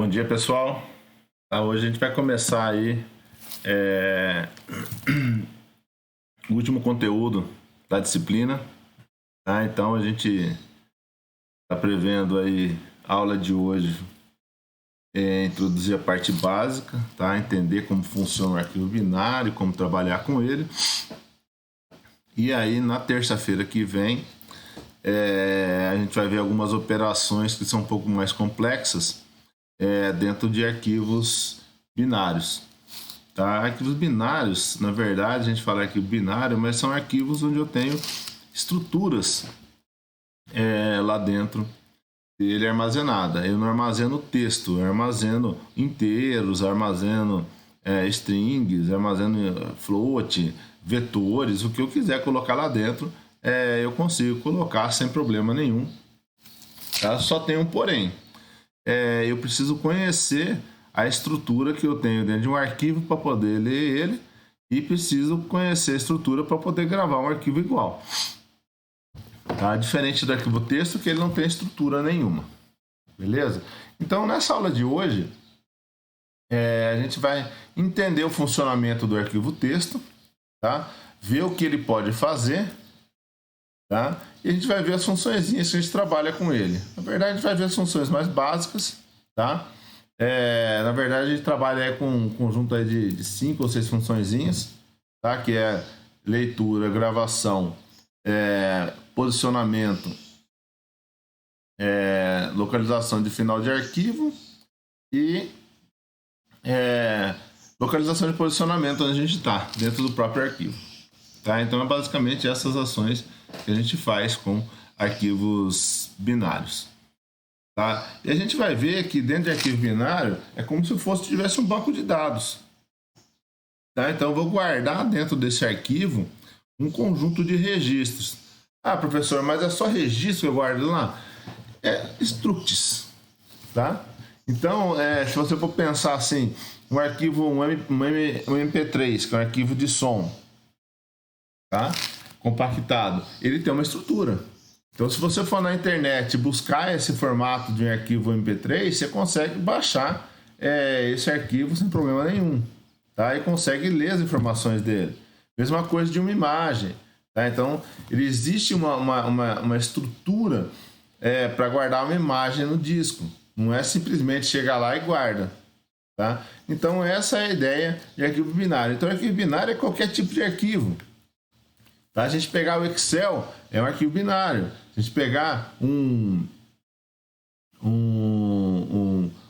Bom dia, pessoal. Hoje a gente vai começar aí o último conteúdo da disciplina. Tá? Então a gente está prevendo aí a aula de hoje introduzir a parte básica, tá? Entender como funciona o arquivo binário, como trabalhar com ele. E aí na terça-feira que vem a gente vai ver algumas operações que são um pouco mais complexas dentro de arquivos binários. Tá? Arquivos binários, na verdade, a gente fala arquivo binário, mas são arquivos onde eu tenho estruturas lá dentro dele armazenada. Eu não armazeno texto, eu armazeno inteiros, armazeno strings, armazeno float, vetores, o que eu quiser colocar lá dentro, eu consigo colocar sem problema nenhum. Tá? Só tem um porém. Eu preciso conhecer a estrutura que eu tenho dentro de um arquivo para poder ler ele e preciso conhecer a estrutura para poder gravar um arquivo igual. Tá? Diferente do arquivo texto, que ele não tem estrutura nenhuma. Beleza? Então, nessa aula de hoje, a gente vai entender o funcionamento do arquivo texto, tá? Ver o que ele pode fazer, tá? E a gente vai ver as funçõezinhas que a gente trabalha com ele. Na verdade, a gente vai ver as funções mais básicas, tá? Na verdade, a gente trabalha com um conjunto aí de 5 ou 6 funçõezinhas, tá? Que é leitura, gravação, posicionamento, localização de final de arquivo e localização de posicionamento onde a gente está, dentro do próprio arquivo. Tá? Então, é basicamente essas ações que a gente faz com arquivos binários. Tá? E a gente vai ver que dentro de arquivo binário é como se tivesse um banco de dados. Tá? Então, eu vou guardar dentro desse arquivo um conjunto de registros. Ah, professor, mas é só registro que eu guardo lá? Structs. Tá? Então, se você for pensar assim, um arquivo, um MP3, que é um arquivo de som, tá? Compactado, ele tem uma estrutura. Então, se você for na internet buscar esse formato de um arquivo MP3, você consegue baixar esse arquivo sem problema nenhum, tá? E consegue ler as informações dele. Mesma coisa de uma imagem, tá? Então, existe uma estrutura para guardar uma imagem no disco. Não é simplesmente chegar lá e guarda. Tá? Então, essa é a ideia de arquivo binário. Então, arquivo binário é qualquer tipo de arquivo. Tá? A gente pegar o Excel, é um arquivo binário. Se a gente pegar um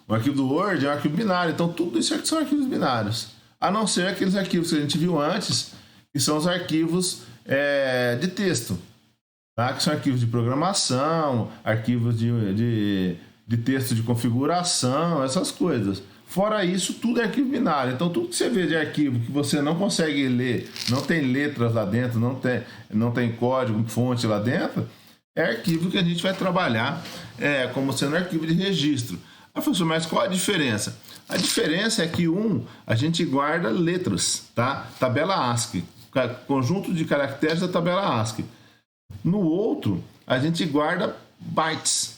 arquivo do Word, é um arquivo binário. Então, tudo isso são arquivos binários. A não ser aqueles arquivos que a gente viu antes, que são os arquivos de texto. Tá? Que são arquivos de programação, arquivos de texto de configuração, essas coisas. Fora isso, tudo é arquivo binário. Então, tudo que você vê de arquivo que você não consegue ler, não tem letras lá dentro, não tem código, fonte lá dentro, é arquivo que a gente vai trabalhar como sendo arquivo de registro. Ah, professor, mas qual a diferença? A diferença é que a gente guarda letras, tá? Tabela ASCII, conjunto de caracteres da tabela ASCII. No outro, a gente guarda bytes,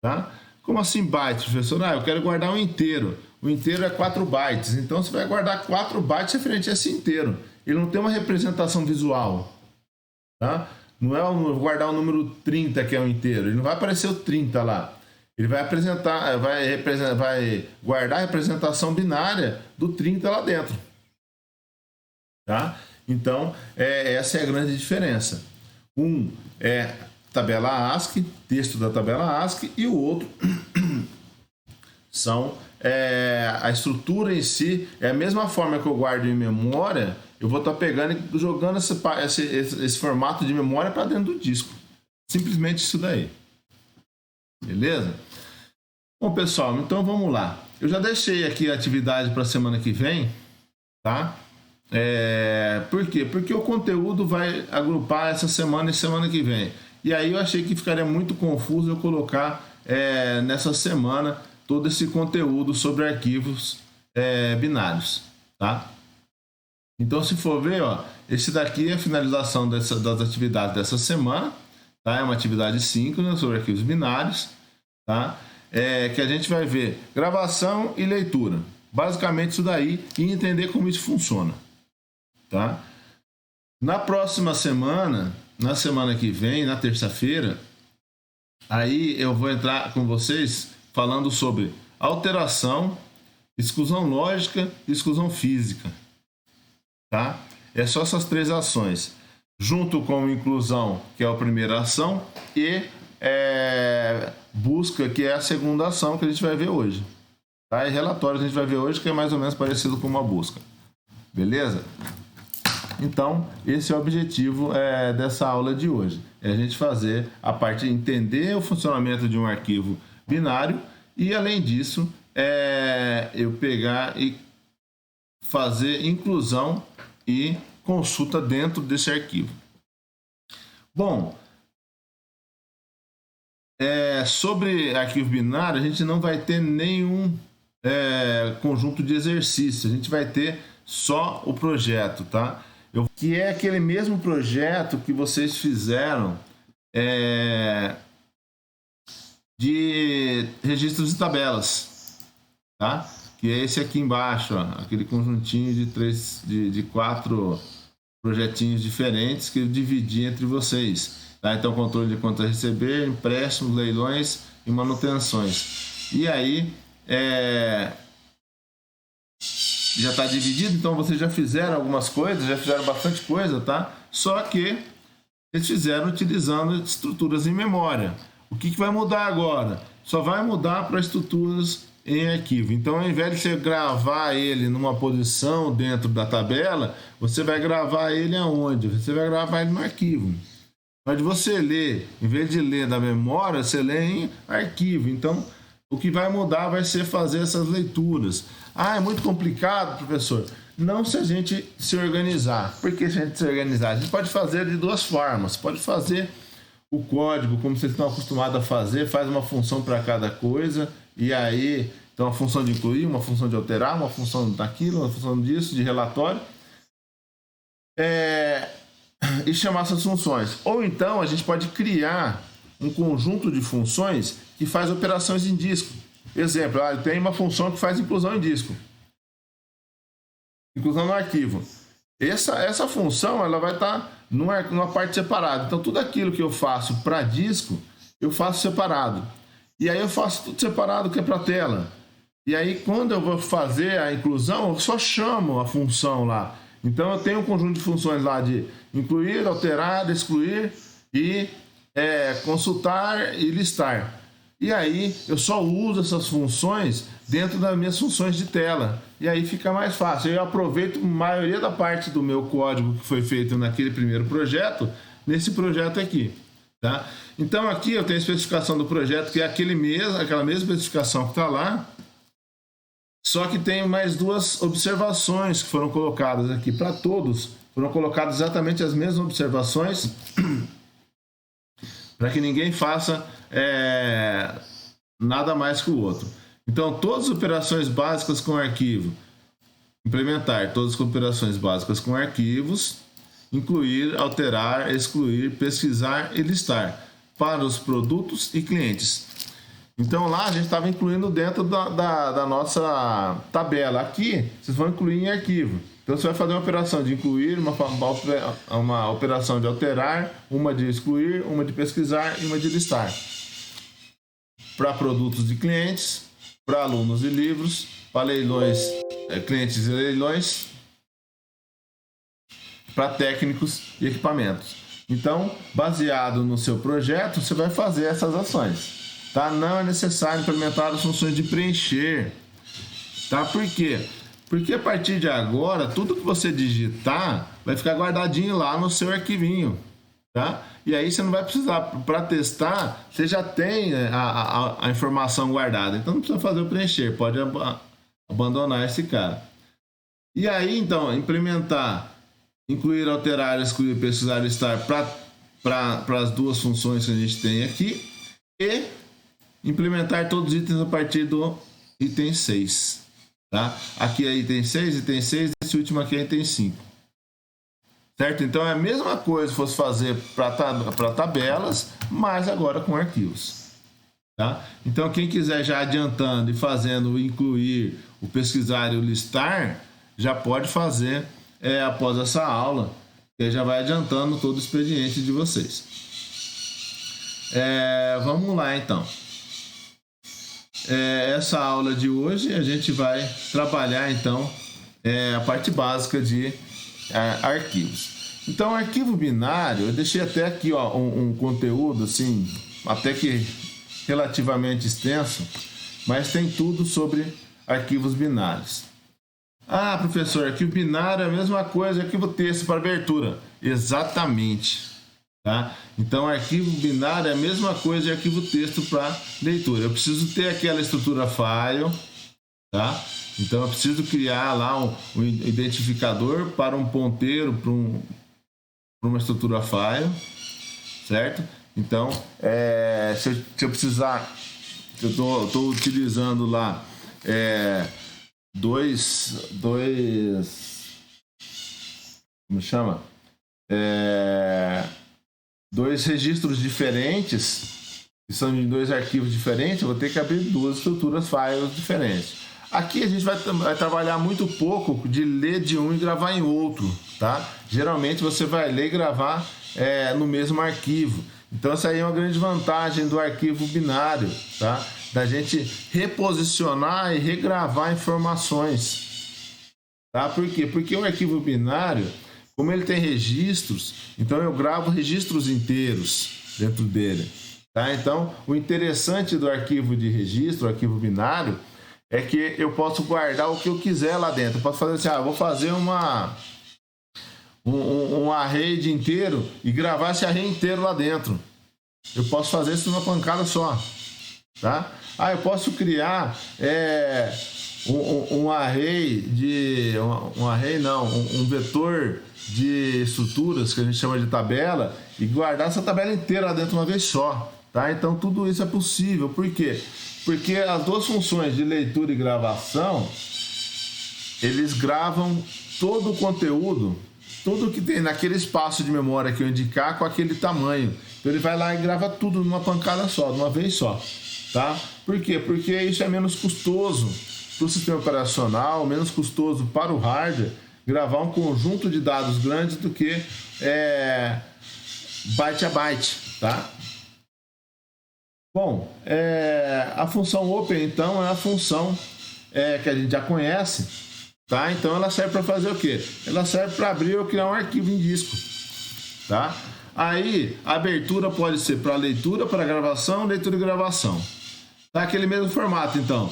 tá? Como assim bytes, professor? Eu quero guardar um inteiro. O inteiro é 4 bytes. Então, você vai guardar 4 bytes referente a esse inteiro. Ele não tem uma representação visual. Tá? Não é guardar o número 30, que é o inteiro. Ele não vai aparecer o 30 lá. Ele vai vai guardar a representação binária do 30 lá dentro. Tá? Então, essa é a grande diferença. Um é tabela ASCII, texto da tabela ASCII, e o outro são a estrutura em si. É a mesma forma que eu guardo em memória, eu vou estar pegando e jogando esse formato de memória para dentro do disco. Simplesmente isso daí. Beleza? Bom, pessoal, então vamos lá. Eu já deixei aqui a atividade para a semana que vem, tá? Por quê? Porque o conteúdo vai agrupar essa semana e semana que vem. E aí eu achei que ficaria muito confuso eu colocar nessa semana todo esse conteúdo sobre arquivos binários, tá? Então, se for ver, esse daqui é a finalização das atividades dessa semana, tá? É uma atividade síncrona sobre arquivos binários, tá? que a gente vai ver gravação e leitura. Basicamente isso daí, e entender como isso funciona. Tá? Na próxima semana, na semana que vem, na terça-feira, aí eu vou entrar com vocês falando sobre alteração, exclusão lógica e exclusão física. Tá? É só essas 3 ações, junto com inclusão, que é a primeira ação, e busca, que é a segunda ação que a gente vai ver hoje. Tá? E relatório que a gente vai ver hoje, que é mais ou menos parecido com uma busca. Beleza? Então, esse é o objetivo dessa aula de hoje. É a gente fazer a parte de entender o funcionamento de um arquivo binário e, além disso, eu pegar e fazer inclusão e consulta dentro desse arquivo. Bom, sobre arquivo binário, a gente não vai ter nenhum conjunto de exercícios. A gente vai ter só o projeto, tá? Que é aquele mesmo projeto que vocês fizeram de registros e tabelas, tá? Que é esse aqui embaixo, ó, aquele conjuntinho de 4 projetinhos diferentes que eu dividi entre vocês. Tá? Então, controle de contas a receber, empréstimos, leilões e manutenções. E aí, já está dividido, então vocês já fizeram algumas coisas, já fizeram bastante coisa, tá? Só que eles fizeram utilizando estruturas em memória. O que vai mudar agora? Só vai mudar para estruturas em arquivo. Então, ao invés de você gravar ele numa posição dentro da tabela, você vai gravar ele aonde? Você vai gravar ele no arquivo. Mas você ler, em vez de ler da memória, você lê em arquivo. Então, o que vai mudar vai ser fazer essas leituras. Ah, é muito complicado, professor. Não, se a gente se organizar. Por que se a gente se organizar? A gente pode fazer de 2 formas. Pode fazer o código, como vocês estão acostumados a fazer, faz uma função para cada coisa, e aí, então, uma função de incluir, uma função de alterar, uma função daquilo, uma função disso, de relatório. E chamar essas funções. Ou então, a gente pode criar um conjunto de funções que faz operações em disco. Exemplo, tem uma função que faz inclusão em disco. Inclusão no arquivo. Essa função ela vai estar numa parte separada. Então, tudo aquilo que eu faço para disco, eu faço separado. E aí eu faço tudo separado que é para tela. E aí, quando eu vou fazer a inclusão, eu só chamo a função lá. Então, eu tenho um conjunto de funções lá de incluir, alterar, excluir e consultar e listar. E aí, eu só uso essas funções dentro das minhas funções de tela. E aí fica mais fácil. Eu aproveito a maioria da parte do meu código que foi feito naquele primeiro projeto, nesse projeto aqui. Tá? Então, aqui eu tenho a especificação do projeto, que é aquela mesma especificação que está lá, só que tem mais 2 observações que foram colocadas aqui para todos. Foram colocadas exatamente as mesmas observações para que ninguém faça nada mais que o outro. Então, todas as operações básicas com arquivo. Implementar todas as operações básicas com arquivos. Incluir, alterar, excluir, pesquisar e listar para os produtos e clientes. Então, lá a gente estava incluindo dentro da nossa tabela. Aqui, vocês vão incluir em arquivo. Então, você vai fazer uma operação de incluir, uma operação de alterar, uma de excluir, uma de pesquisar e uma de listar. Para produtos e clientes, para alunos e livros, para leilões, clientes e leilões, para técnicos e equipamentos. Então, baseado no seu projeto, você vai fazer essas ações. Tá? Não é necessário implementar as funções de preencher. Tá? Por quê? Porque a partir de agora, tudo que você digitar vai ficar guardadinho lá no seu arquivinho. Tá? E aí você não vai precisar, para testar, você já tem a informação guardada. Então não precisa fazer o preencher, pode abandonar esse cara. E aí, então, implementar, incluir, alterar, excluir, pesquisar, listar para as 2 funções que a gente tem aqui. E implementar todos os itens a partir do item 6. Tá? Aqui é item 6, esse último aqui é item 5. Certo? Então é a mesma coisa se fosse fazer para tabelas, mas agora com arquivos. Tá? Então, quem quiser já adiantando e fazendo incluir o pesquisar e o listar, já pode fazer após essa aula, que já vai adiantando todo o expediente de vocês. Vamos lá, então. Essa aula de hoje a gente vai trabalhar, então, a parte básica de arquivos. Então, arquivo binário, eu deixei até aqui um conteúdo, assim, até que relativamente extenso, mas tem tudo sobre arquivos binários. Ah, professor, arquivo binário é a mesma coisa que arquivo texto para abertura. Exatamente. Tá? Então, arquivo binário é a mesma coisa de arquivo texto para leitura. Eu preciso ter aquela estrutura file, tá? Então, eu preciso criar lá um identificador para um ponteiro, para uma estrutura file, certo? Então, se eu precisar, eu estou utilizando lá como chama? Dois registros diferentes, que são de dois arquivos diferentes, eu vou ter que abrir duas estruturas files diferentes. Aqui a gente vai trabalhar muito pouco de ler de um e gravar em outro, tá? Geralmente você vai ler e gravar no mesmo arquivo. Então essa aí é uma grande vantagem do arquivo binário, tá? Da gente reposicionar e regravar informações. Tá? Por quê? Porque o arquivo binário, como ele tem registros, então eu gravo registros inteiros dentro dele. Tá? Então, o interessante do arquivo de registro, o arquivo binário, é que eu posso guardar o que eu quiser lá dentro. Eu posso fazer assim, vou fazer um array de inteiro e gravar esse array inteiro lá dentro. Eu posso fazer isso numa pancada só. Tá? Eu posso criar um array de... um vetor de estruturas que a gente chama de tabela e guardar essa tabela inteira lá dentro de uma vez só. Tá? Então tudo isso é possível. Por quê? Porque as duas funções de leitura e gravação, eles gravam todo o conteúdo, tudo que tem naquele espaço de memória que eu indicar com aquele tamanho. Então ele vai lá e grava tudo numa pancada só, de uma vez só. Tá? Por quê? Porque isso é menos custoso para o sistema operacional, menos custoso para o hardware, gravar um conjunto de dados grandes do que byte a byte. Tá? Bom, a função open, então, é a função que a gente já conhece, tá? Então, ela serve para fazer o quê? Ela serve para abrir ou criar um arquivo em disco, tá? Aí, a abertura pode ser para leitura, para gravação, leitura e gravação. Tá? Aquele mesmo formato, então.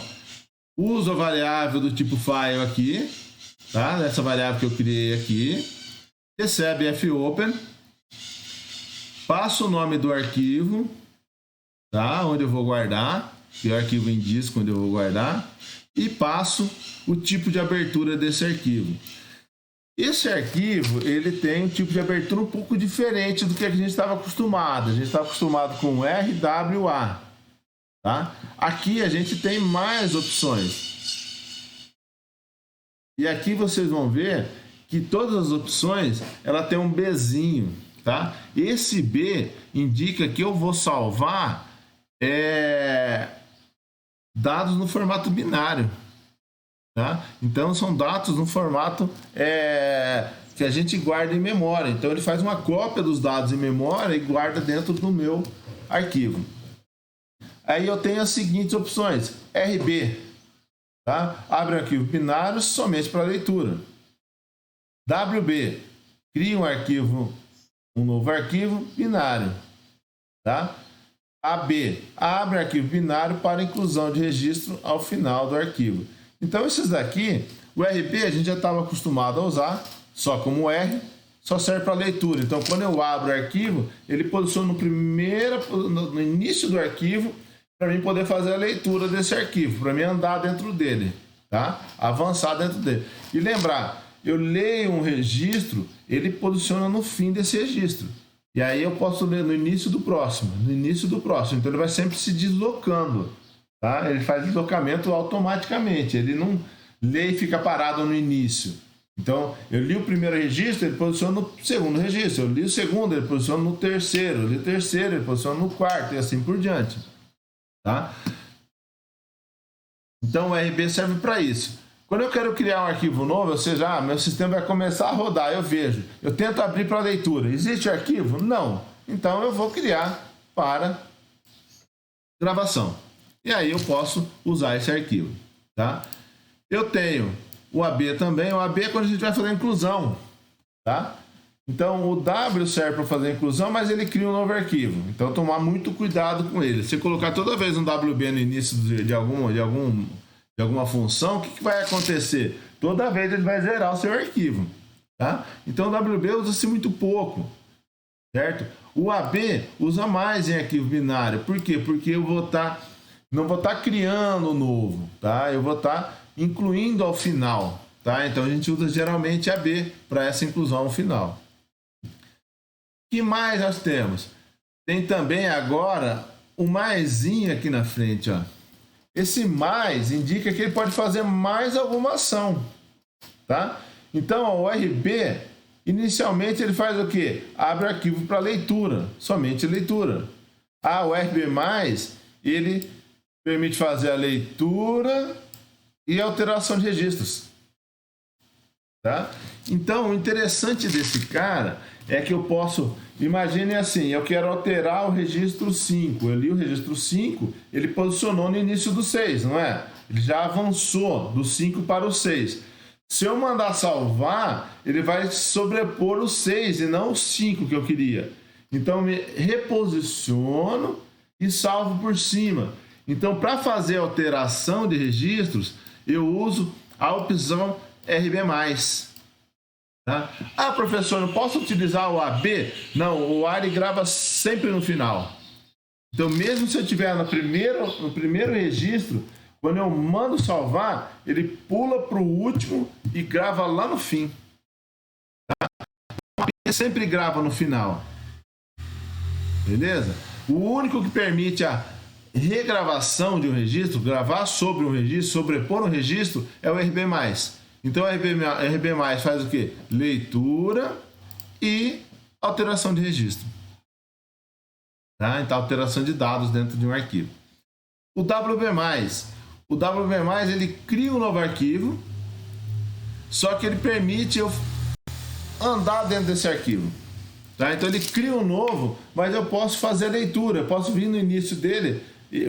Uso a variável do tipo file aqui, tá? Essa variável que eu criei aqui. Recebe fopen. Passo o nome do arquivo, tá? Onde eu vou guardar, que é o arquivo em disco onde eu vou guardar, e passo o tipo de abertura desse arquivo. Esse arquivo, ele tem um tipo de abertura um pouco diferente do que a gente estava acostumado. A gente estava acostumado com RWA, tá? Aqui a gente tem mais opções. E aqui vocês vão ver que todas as opções, ela tem um Bzinho, tá? Esse B indica que eu vou salvar dados no formato binário, tá? Então são dados no formato que a gente guarda em memória. Então ele faz uma cópia dos dados em memória e guarda dentro do meu arquivo. Aí eu tenho as seguintes opções: RB, tá? Abre um arquivo binário somente para leitura. WB, cria um novo arquivo binário, tá? AB, abre arquivo binário para inclusão de registro ao final do arquivo. Então esses daqui, o RB a gente já estava acostumado a usar, só como R, só serve para leitura. Então quando eu abro o arquivo, ele posiciona no início do arquivo, para mim poder fazer a leitura desse arquivo, para mim andar dentro dele, tá? Avançar dentro dele. E lembrar, eu leio um registro, ele posiciona no fim desse registro. E aí eu posso ler no início do próximo. Então ele vai sempre se deslocando, tá? Ele faz deslocamento automaticamente. Ele não lê e fica parado no início. Então eu li o primeiro registro, ele posiciona no segundo registro. Eu li o segundo, ele posiciona no terceiro. Eu li o terceiro, ele posiciona no quarto e assim por diante. tá? Então o RB serve para isso. Quando eu quero criar um arquivo novo, ou seja, meu sistema vai começar a rodar, eu tento abrir para leitura. Existe arquivo? Não. Então eu vou criar para gravação. E aí eu posso usar esse arquivo, tá? Eu tenho o AB também. O AB é quando a gente vai fazer a inclusão, tá? Então o W serve para fazer a inclusão, mas ele cria um novo arquivo. Então tomar muito cuidado com ele. Se colocar toda vez um WB no início de alguma função, o que vai acontecer? Toda vez ele vai zerar o seu arquivo, tá? Então o WB usa-se muito pouco, certo? O AB usa mais em arquivo binário. Por quê? Porque eu não vou estar criando novo, tá? Eu vou estar incluindo ao final, tá? Então a gente usa geralmente AB para essa inclusão ao final. O que mais nós temos? Tem também agora o maisinho aqui na frente, ó. Esse mais indica que ele pode fazer mais alguma ação, tá? Então ó, o RB inicialmente ele faz o quê? Abre o arquivo para leitura, somente leitura. O RB+, ele permite fazer a leitura e alteração de registros, tá? Então, o interessante desse cara é que eu posso... Imagine assim, eu quero alterar o registro 5. Eu li o registro 5, ele posicionou no início do 6, não é? Ele já avançou do 5 para o 6. Se eu mandar salvar, ele vai sobrepor o 6 e não o 5 que eu queria. Então, eu me reposiciono e salvo por cima. Então, para fazer alteração de registros, eu uso a opção RB+. Tá? Professor, não posso utilizar o AB? Não, o ARI grava sempre no final. Então, mesmo se eu estiver no primeiro registro, quando eu mando salvar, ele pula para o último e grava lá no fim. Tá? O AB sempre grava no final. Beleza? O único que permite a regravação de um registro, gravar sobre um registro, sobrepor um registro, é o RB+. Então, o RB+, faz o quê? Leitura e alteração de registro. Tá? Então, alteração de dados dentro de um arquivo. O WB+, ele cria um novo arquivo, só que ele permite eu andar dentro desse arquivo. Tá? Então, ele cria um novo, mas eu posso fazer a leitura, eu posso vir no início dele,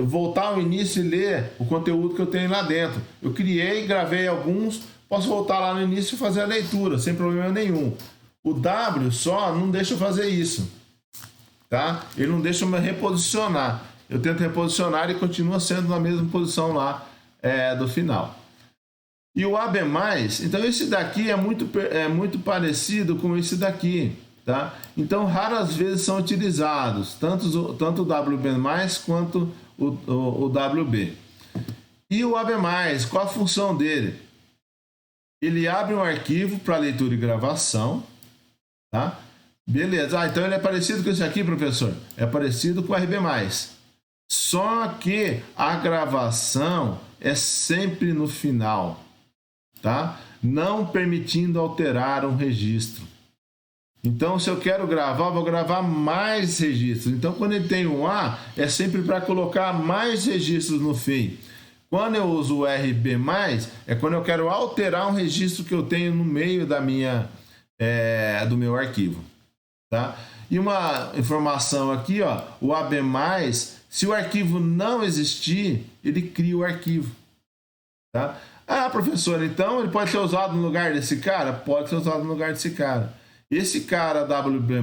voltar ao início e ler o conteúdo que eu tenho lá dentro. Eu criei, gravei alguns, posso voltar lá no início e fazer a leitura, sem problema nenhum. O W só não deixa eu fazer isso, tá? Ele não deixa eu me reposicionar. Eu tento reposicionar e continua sendo na mesma posição lá do final. E o AB+, então esse daqui é muito parecido com esse daqui, tá? Então raras vezes são utilizados, tanto o WB+, quanto o WB. E o AB+, qual a função dele? Ele abre um arquivo para leitura e gravação, tá? Beleza. Então ele é parecido com esse aqui, professor? É parecido com o RB+. Só que a gravação é sempre no final, tá? Não permitindo alterar um registro. Então, se eu quero gravar, vou gravar mais registros. Então, quando ele tem um A, é sempre para colocar mais registros no fim. Quando eu uso o RB+, é quando eu quero alterar um registro que eu tenho no meio do meu arquivo, tá? E uma informação aqui, ó, o AB+, se o arquivo não existir, ele cria o arquivo, tá? Professor, então ele pode ser usado no lugar desse cara? Pode ser usado no lugar desse cara. Esse cara WB+,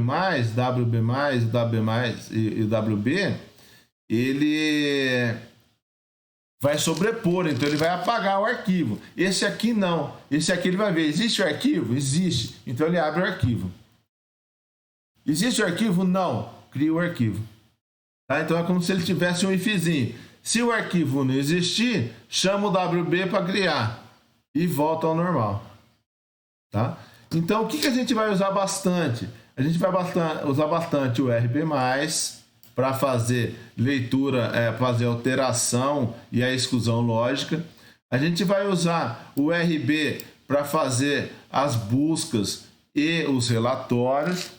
e WB, ele vai sobrepor, então ele vai apagar o arquivo. Esse aqui não. Esse aqui ele vai ver, existe o arquivo? Existe. Então ele abre o arquivo. Existe o arquivo? Não. Cria o arquivo. Tá? Então é como se ele tivesse um ifzinho. Se o arquivo não existir, chama o WB para criar e volta ao normal. Tá? Então o que a gente vai usar bastante? A gente vai usar bastante o RB+, para fazer leitura, fazer alteração e a exclusão lógica. A gente vai usar o RB para fazer as buscas e os relatórios.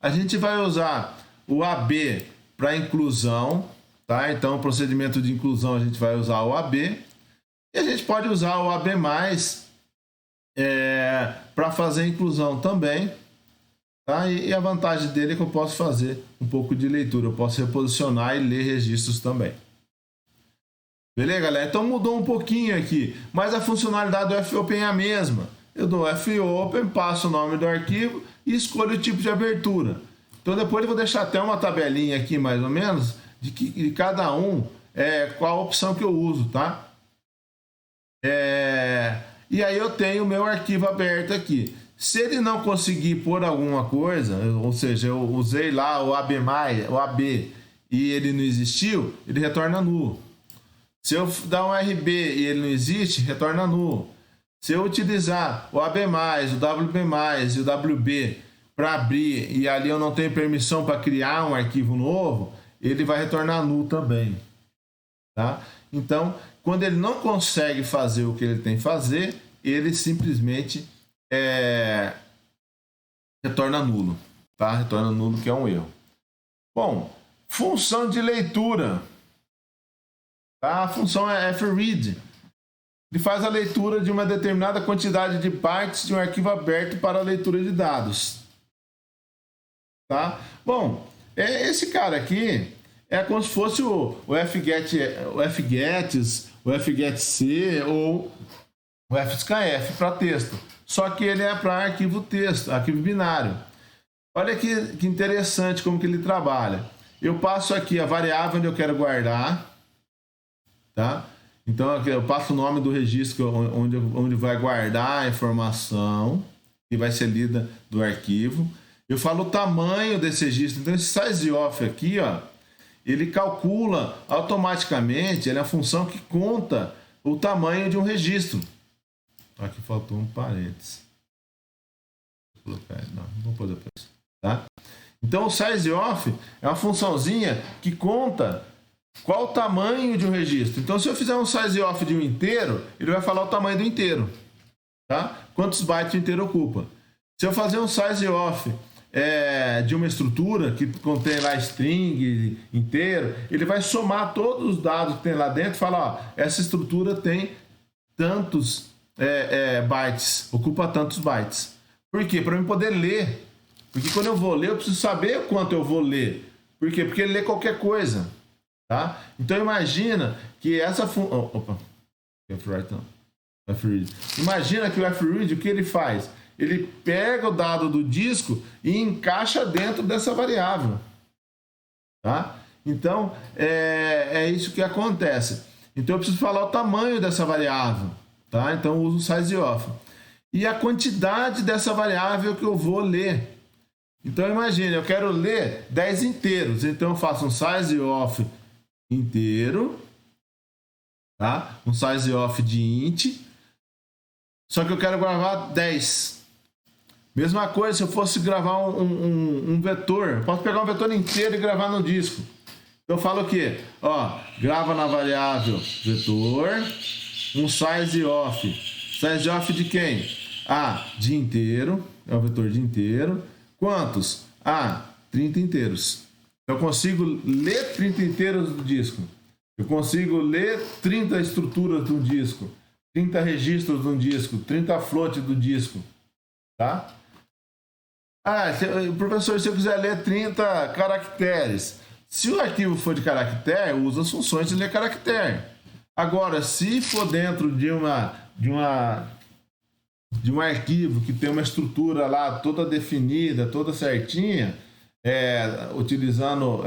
A gente vai usar o AB para inclusão, tá? Então, o procedimento de inclusão a gente vai usar o AB e a gente pode usar o AB+, para fazer a inclusão também, tá? E a vantagem dele é que eu posso fazer um pouco de leitura, eu posso reposicionar e ler registros também. Beleza, galera? Então mudou um pouquinho aqui, mas a funcionalidade do FOpen é a mesma. Eu dou FOpen, passo o nome do arquivo e escolho o tipo de abertura. Então depois eu vou deixar até uma tabelinha aqui, mais ou menos, de cada um, qual a opção que eu uso, tá? E aí eu tenho o meu arquivo aberto aqui. Se ele não conseguir pôr alguma coisa, ou seja, eu usei lá o AB e ele não existiu, ele retorna nulo. Se eu dar um RB e ele não existe, retorna nulo. Se eu utilizar o AB+, o WB+, e o WB para abrir e ali eu não tenho permissão para criar um arquivo novo, ele vai retornar nulo também. Tá? Então, quando ele não consegue fazer o que ele tem que fazer, ele simplesmente retorna nulo. Tá? Retorna nulo, que é um erro. Bom, função de leitura. A função é fread. Ele faz a leitura de uma determinada quantidade de bytes de um arquivo aberto para a leitura de dados. Tá? Bom, esse cara aqui é como se fosse o fgets, o fgetc ou o fscf para texto. Só que ele é para arquivo texto, arquivo binário. Olha que interessante como que ele trabalha. Eu passo aqui a variável onde eu quero guardar. Tá? Então eu passo o nome do registro onde vai guardar a informação que vai ser lida do arquivo. Eu falo o tamanho desse registro. Então esse sizeof aqui, ó, ele calcula automaticamente, ele é a função que conta o tamanho de um registro. Aqui faltou um parênteses. Vou colocar, não vou pôr depois, tá? Então o sizeof é uma funçãozinha que conta qual o tamanho de um registro. Então, se eu fizer um sizeof de um inteiro, ele vai falar o tamanho do inteiro. Tá? Quantos bytes o inteiro ocupa. Se eu fazer um sizeof de uma estrutura que contém lá string inteiro, ele vai somar todos os dados que tem lá dentro e falar, ó, essa estrutura tem tantos bytes, ocupa tantos bytes. Por quê? Para eu poder ler. Porque quando eu vou ler, eu preciso saber quanto eu vou ler. Por quê? Porque ele lê qualquer coisa. Tá? Então imagina que essa imagina que o fread, o que ele faz? Ele pega o dado do disco e encaixa dentro dessa variável. Tá? Então é isso que acontece. Então eu preciso falar o tamanho dessa variável. Tá? Então eu uso o sizeof. E a quantidade dessa variável que eu vou ler. Então imagine, eu quero ler 10 inteiros. Então eu faço um sizeof inteiro, tá? Um sizeof de int, só que eu quero gravar 10. Mesma coisa se eu fosse gravar um vetor, eu posso pegar um vetor inteiro e gravar no disco. Então eu falo o quê? Ó, grava na variável vetor, um sizeof. Sizeof de quem? De inteiro, é o vetor de inteiro. Quantos? 30 inteiros. Eu consigo ler 30 inteiros do disco. Eu consigo ler 30 estruturas do disco. 30 registros do disco. 30 float do disco. Tá? Professor, se eu quiser ler 30 caracteres. Se o arquivo for de caractere, usa as funções de ler caractere. Agora, se for dentro de um arquivo que tem uma estrutura lá toda definida, toda certinha, utilizando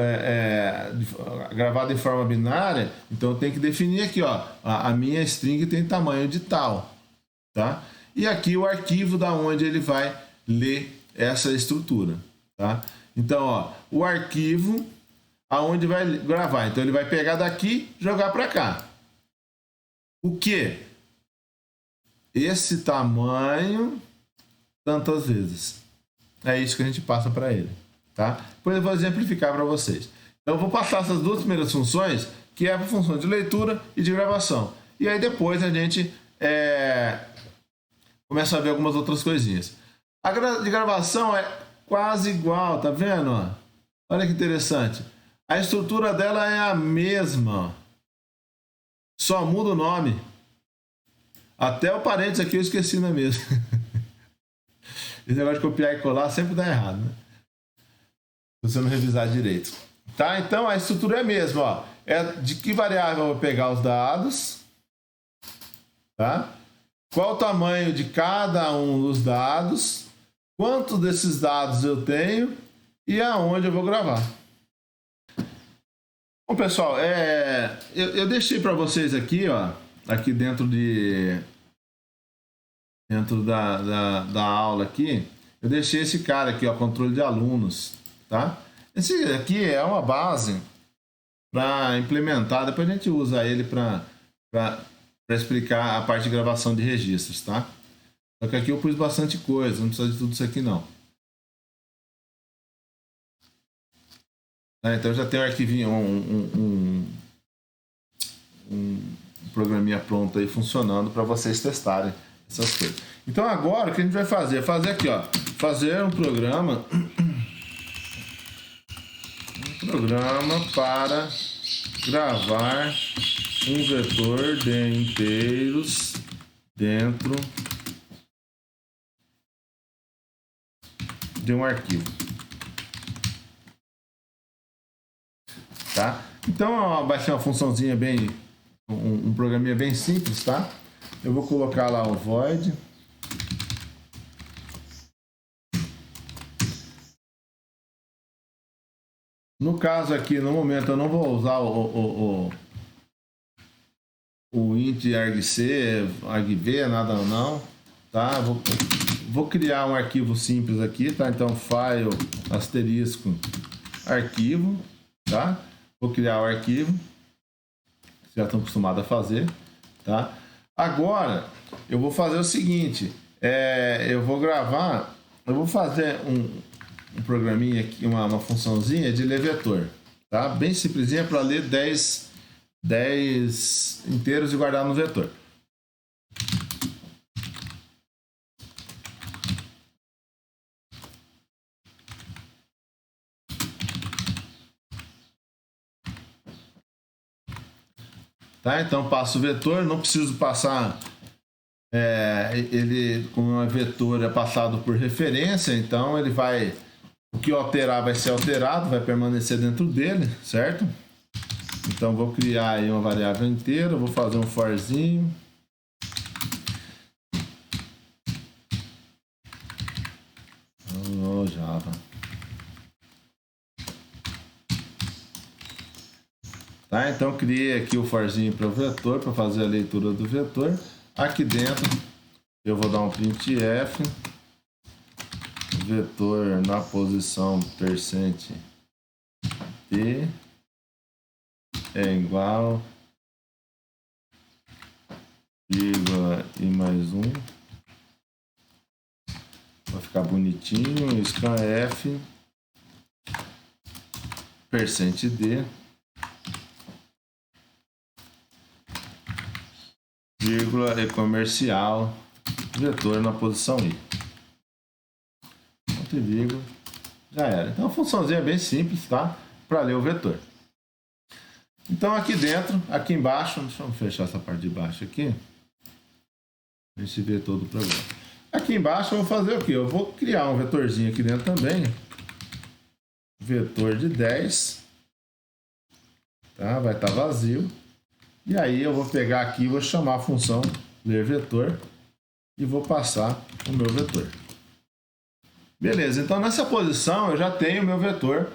gravado em forma binária, então eu tenho que definir aqui, ó, a minha string tem tamanho de tal, tá? E aqui o arquivo da onde ele vai ler essa estrutura, tá? Então, ó, o arquivo aonde vai gravar, então ele vai pegar daqui e jogar para cá. O que? Esse tamanho tantas vezes. É isso que a gente passa para ele. Tá? Depois eu vou exemplificar para vocês. Então eu vou passar essas duas primeiras funções, que é a função de leitura e de gravação. E aí depois a gente começa a ver algumas outras coisinhas. A de gravação é quase igual, tá vendo? Olha que interessante. A estrutura dela é a mesma. Só muda o nome. Até o parênteses aqui eu esqueci, não é mesmo? Esse negócio de copiar e colar sempre dá errado, né? Se você não revisar direito. Tá? Então a estrutura é a mesma, ó. É de que variável eu vou pegar os dados. Tá? Qual o tamanho de cada um dos dados. Quantos desses dados eu tenho. E aonde eu vou gravar. Bom, pessoal, eu deixei para vocês aqui, ó. Aqui dentro da aula aqui, eu deixei esse cara aqui, ó, controle de alunos, tá? Esse aqui é uma base para implementar, depois a gente usa ele para explicar a parte de gravação de registros, tá? Só que aqui eu pus bastante coisa, não precisa de tudo isso aqui não. Tá, então já tem um arquivinho, um programinha pronto aí funcionando para vocês testarem essas coisas. Então agora o que a gente vai fazer? Fazer aqui, ó, fazer um programa para gravar um vetor de inteiros dentro de um arquivo. Tá? Então ó, vai ser uma funçãozinha bem, um programinha bem simples, tá? Eu vou colocar lá o void. No caso aqui, no momento, eu não vou usar o int argc, argv, nada não, tá? Vou criar um arquivo simples aqui, tá? Então, file, asterisco, arquivo, tá? Vou criar o arquivo, já estão acostumados a fazer, tá? Agora, eu vou fazer o seguinte, eu vou fazer um programinha aqui, uma funçãozinha de ler vetor, tá? Bem simplesinha para ler 10 inteiros e guardar no vetor. Tá? Então passo o vetor, não preciso passar ele, como é vetor, é passado por referência, então ele vai, o que eu alterar vai ser alterado, vai permanecer dentro dele, certo? Então vou criar aí uma variável inteira, vou fazer um forzinho. Oh, Java. Tá? Então criei aqui o forzinho para o vetor, para fazer a leitura do vetor. Aqui dentro eu vou dar um printf, vetor na posição %t é igual vírgula e mais um. Vai ficar bonitinho. Scanf %d vírgula e comercial, vetor na posição i. Ponto e vírgula, já era. Então a funçãozinha é bem simples, tá? Para ler o vetor. Então aqui dentro, aqui embaixo, deixa eu fechar essa parte de baixo aqui. A gente vê todo o programa. Aqui embaixo eu vou fazer o quê? Eu vou criar um vetorzinho aqui dentro também. Vetor de 10. Tá? Vai estar vazio. E aí eu vou pegar aqui e vou chamar a função ler vetor e vou passar o meu vetor. Beleza, então nessa posição eu já tenho o meu vetor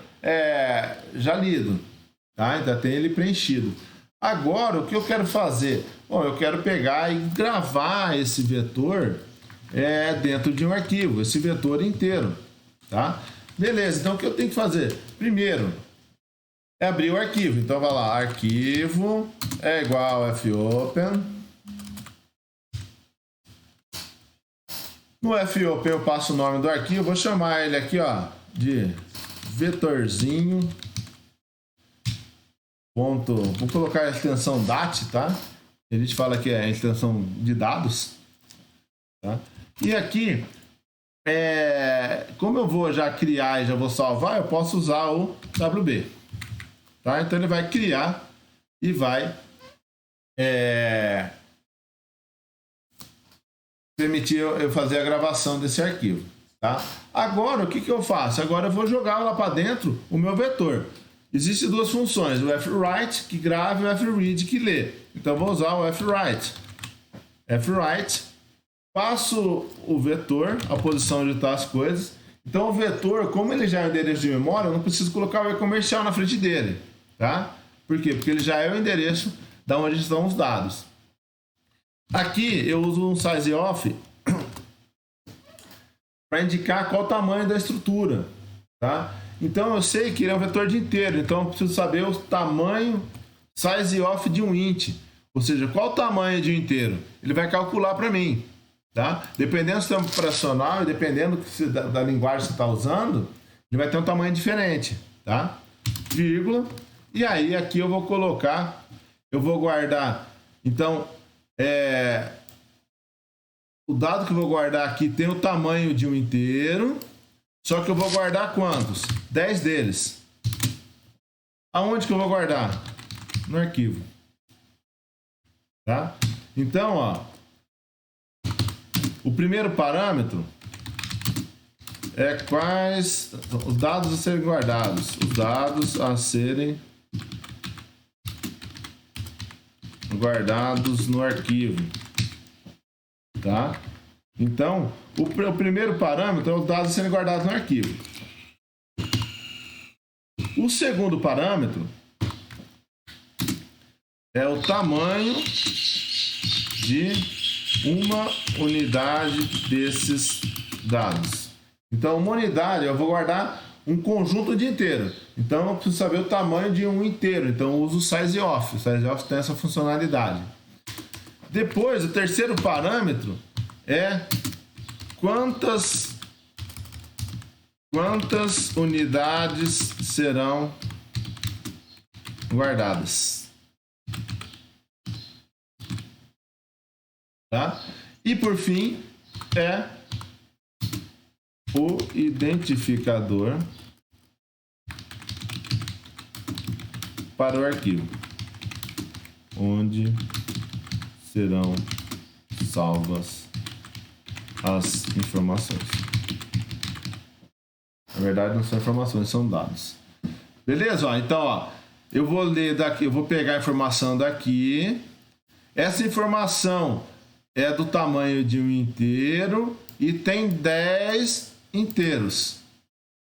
já lido, tá? Ainda tem ele preenchido. Agora o que eu quero fazer? Bom, eu quero pegar e gravar esse vetor dentro de um arquivo, esse vetor inteiro, tá? Beleza, então o que eu tenho que fazer? Primeiro, abrir o arquivo. Então vai lá, arquivo é igual a fopen. No fopen eu passo o nome do arquivo, vou chamar ele aqui, ó, de vetorzinho. Vou colocar a extensão dat, tá? A gente fala que é a extensão de dados, tá? E aqui, como eu vou já criar e já vou salvar, eu posso usar o WB. tá? Então ele vai criar e vai permitir eu fazer a gravação desse arquivo, tá? Agora, o que eu faço? Agora eu vou jogar lá para dentro o meu vetor. Existem duas funções, o fwrite, que grava, e o fread, que lê. Então eu vou usar o fwrite. Fwrite, passo o vetor, a posição onde estão as coisas. Então o vetor, como ele já é o endereço de memória, eu não preciso colocar o e-comercial na frente dele, tá? Por quê? Porque ele já é o endereço da onde estão os dados. Aqui eu uso um sizeOf para indicar qual o tamanho da estrutura, tá? Então eu sei que ele é um vetor de inteiro, então eu preciso saber o tamanho sizeOf de um int, ou seja, qual o tamanho de um inteiro. Ele vai calcular para mim, tá? Dependendo do sistema operacional e dependendo da linguagem que você está usando, ele vai ter um tamanho diferente, tá? Vírgula. E aí aqui eu vou colocar, eu vou guardar, então o dado que eu vou guardar aqui tem o tamanho de um inteiro, só que eu vou guardar quantos? 10 deles. Aonde que eu vou guardar? No arquivo. Tá? Então, ó, o primeiro parâmetro é quais os dados a serem guardados. Os dados a serem guardados no arquivo, tá? Então, o primeiro parâmetro é os dados a serem guardados no arquivo. O segundo parâmetro é o tamanho de uma unidade desses dados. Então, uma unidade, eu vou guardar um conjunto de inteiro. Então, eu preciso saber o tamanho de um inteiro. Então, eu uso o sizeOf. O sizeOf tem essa funcionalidade. Depois, o terceiro parâmetro é quantas unidades serão guardadas. Tá? E, por fim, é o identificador para o arquivo, onde serão salvas as informações. Na verdade, não são informações, são dados. Beleza? Ó, então, ó, eu vou ler daqui, eu vou pegar a informação daqui. Essa informação é do tamanho de um inteiro e tem 10 inteiros,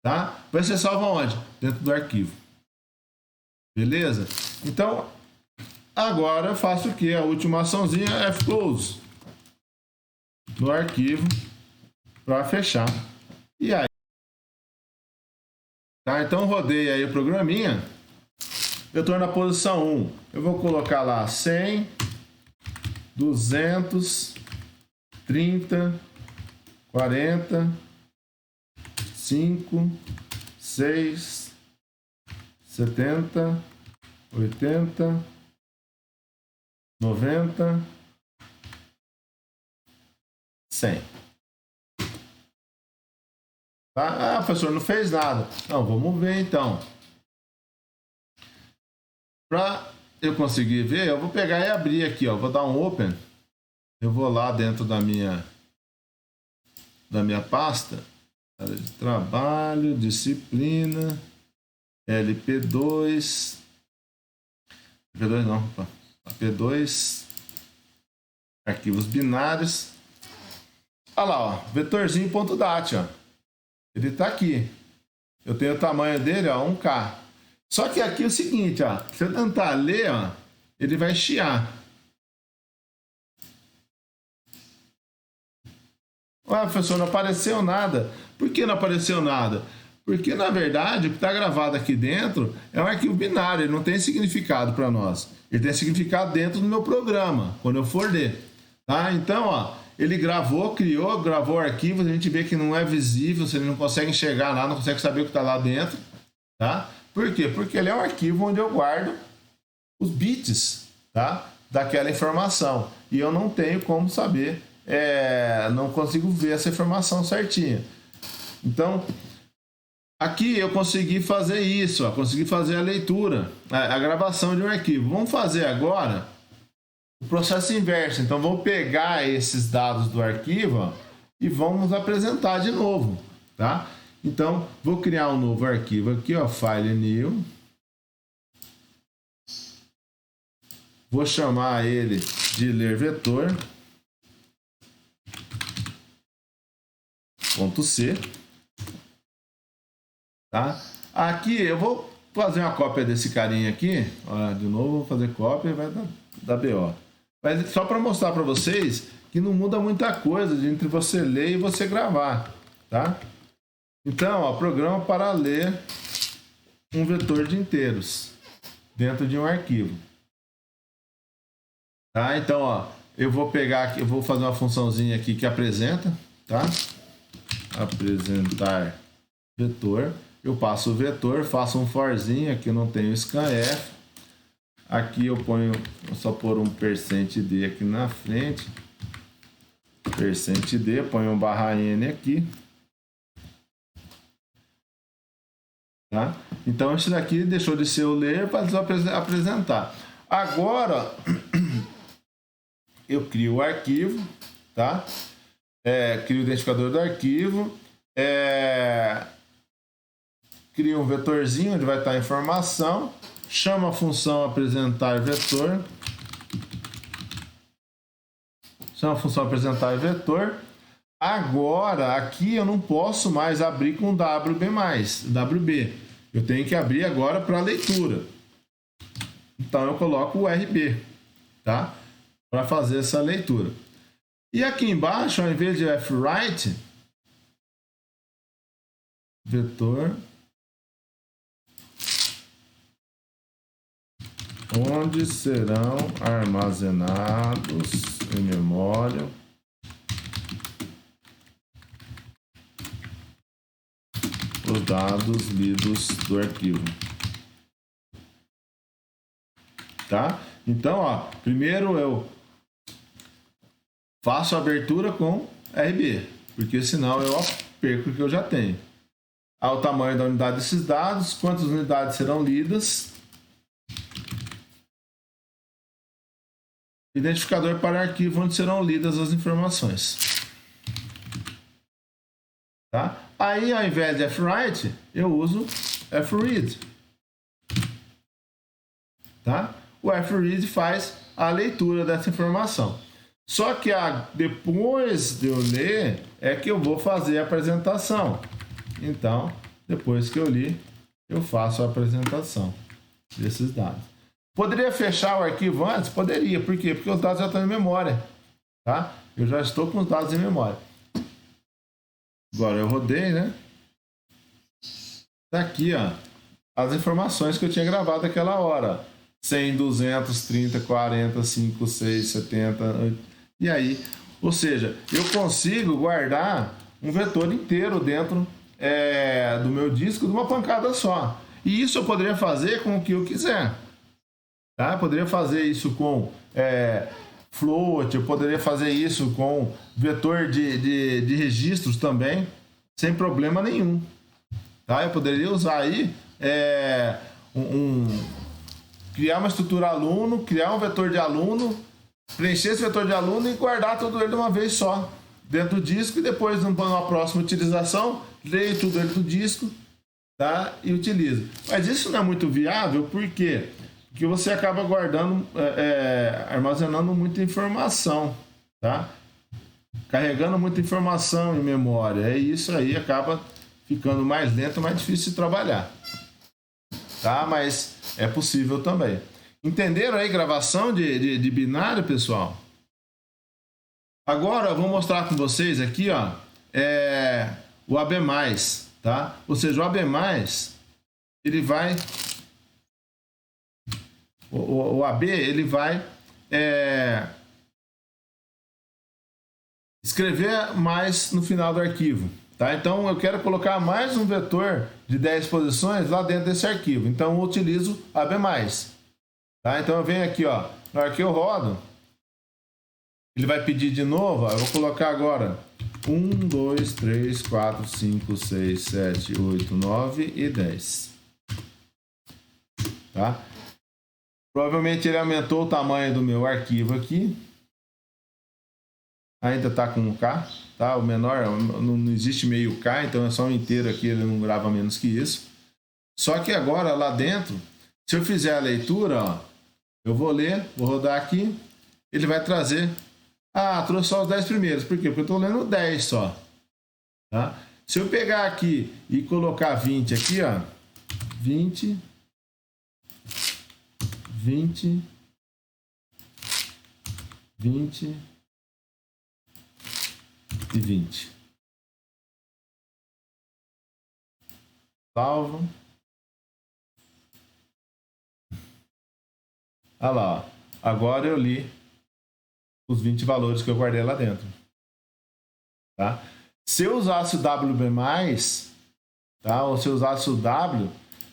tá? Vai ser salvo onde? Dentro do arquivo. Beleza? Então, agora eu faço o que? A última açãozinha é fclose no arquivo para fechar. E aí, tá? Então rodei aí o programinha. Eu estou na posição 1. Eu vou colocar lá 100, 200, 30, 40, 5, 6, 70, 80, 90, 100. Tá? Ah, professor, não fez nada. Não, vamos ver então. Para eu conseguir ver, eu vou pegar e abrir aqui, ó. Vou dar um open. Eu vou lá dentro da minha pasta, área de trabalho, disciplina, LP2, P2 não, P2, arquivos binários. Olha lá, ó, vetorzinho.dat, ó. Ele está aqui. Eu tenho o tamanho dele, ó, 1K. Só que aqui é o seguinte, ó, se eu tentar ler, ó, ele vai chiar. Ué, professor, não apareceu nada. Por que não apareceu nada? Porque, na verdade, o que está gravado aqui dentro é um arquivo binário, ele não tem significado para nós. Ele tem significado dentro do meu programa, quando eu for ler. Tá? Então, ó, ele gravou o arquivo, a gente vê que não é visível, você não consegue enxergar lá, não consegue saber o que está lá dentro. Tá? Por quê? Porque ele é um arquivo onde eu guardo os bits, tá? Daquela informação. E eu não tenho como saber, não consigo ver essa informação certinha. Então, Aqui eu consegui fazer isso, ó, consegui fazer a leitura, a gravação de um arquivo. Vamos fazer agora o processo inverso. Então vamos pegar esses dados do arquivo, ó, e vamos apresentar de novo, tá? Então vou criar um novo arquivo aqui, ó, File New. Vou chamar ele de ler vetor. .c, tá? Aqui eu vou fazer uma cópia desse carinha aqui, ó, de novo vou fazer cópia, vai dar BO. Mas só para mostrar para vocês que não muda muita coisa entre você ler e você gravar, tá? Então, ó, programa para ler um vetor de inteiros dentro de um arquivo, tá? Então, ó, eu vou pegar aqui, eu vou fazer uma funçãozinha aqui que apresenta, tá? Apresentar vetor, eu passo o vetor, faço um forzinho, aqui eu não tenho scanf, aqui eu ponho, vou só pôr um %d aqui na frente, %d, ponho um /n aqui, tá? Então isso daqui deixou de ser o ler para apresentar. Agora eu crio o arquivo, tá? Crio o identificador do arquivo, crio um vetorzinho onde vai estar a informação, chamo a função apresentar vetor, Agora aqui eu não posso mais abrir com WB, eu tenho que abrir agora para leitura. Então eu coloco o RB, tá? Para fazer essa leitura. E aqui embaixo, ao invés de fWrite, vetor, onde serão armazenados em memória os dados lidos do arquivo. Tá? Então, ó, primeiro eu faço a abertura com RB, porque senão eu perco o que eu já tenho. O tamanho da unidade desses dados, quantas unidades serão lidas. Identificador para arquivo onde serão lidas as informações. Tá? Aí, ao invés de fWrite, eu uso fRead. Tá? O fRead faz a leitura dessa informação. Só que depois de eu ler, é que eu vou fazer a apresentação. Então, depois que eu li, eu faço a apresentação desses dados. Poderia fechar o arquivo antes? Poderia. Por quê? Porque os dados já estão em memória. Tá? Eu já estou com os dados em memória. Agora eu rodei, né? Tá aqui, ó, as informações que eu tinha gravado naquela hora. 100, 200, 30, 40, 5, 6, 70... E aí, ou seja, eu consigo guardar um vetor inteiro dentro do meu disco de uma pancada só. E isso eu poderia fazer com o que eu quiser. Tá? Eu poderia fazer isso com float, eu poderia fazer isso com vetor de registros também, sem problema nenhum. Tá? Eu poderia usar aí criar uma estrutura aluno, criar um vetor de aluno, preencher esse vetor de aluno e guardar tudo ele de uma vez só dentro do disco, e depois, numa próxima utilização, leio tudo dentro do disco, tá? E utilizo. Mas isso não é muito viável, por quê? Porque você acaba guardando, armazenando muita informação, tá? Carregando muita informação em memória. E isso aí acaba ficando mais lento, mais difícil de trabalhar. Tá? Mas é possível também. Entenderam aí gravação de binário, pessoal? Agora eu vou mostrar com vocês aqui, ó, o AB+, tá? Ou seja, o AB+, ele vai... O AB, ele vai escrever mais no final do arquivo, tá? Então eu quero colocar mais um vetor de 10 posições lá dentro desse arquivo. Então eu utilizo AB+. Tá? Então eu venho aqui, ó, na hora que eu rodo, ele vai pedir de novo, ó, eu vou colocar agora 1, 2, 3, 4, 5, 6, 7, 8, 9 e 10. Tá? Provavelmente ele aumentou o tamanho do meu arquivo aqui. Ainda está com um K, tá? O menor não existe meio K, então é só um inteiro aqui, ele não grava menos que isso. Só que agora lá dentro, se eu fizer a leitura, ó, eu vou ler, vou rodar aqui, ele vai trazer. Ah, trouxe só os 10 primeiros. Por quê? Porque eu estou lendo 10 só. Tá? Se eu pegar aqui e colocar 20 aqui, ó, 20, 20, 20 e 20. Salvo. Olha lá, ó. Agora eu li os 20 valores que eu guardei lá dentro. Tá? Se eu usasse o WB+, tá? Ou se eu usasse o W,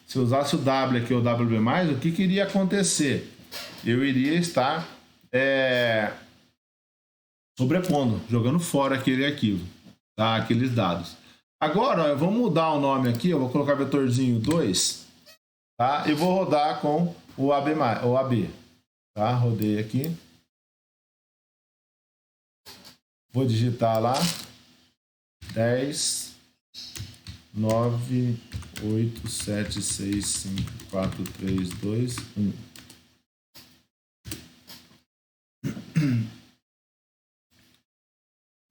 se eu usasse o W aqui ou o WB+, o que iria acontecer? Eu iria estar sobrepondo, jogando fora aquele arquivo, tá? Aqueles dados. Agora, ó, eu vou mudar o nome aqui, eu vou colocar vetorzinho 2, tá? E vou rodar com o AB+, o AB, tá? Rodei aqui. Vou digitar lá 10, 9, 8, 7, 6, 5, 4, 3, 2, 1.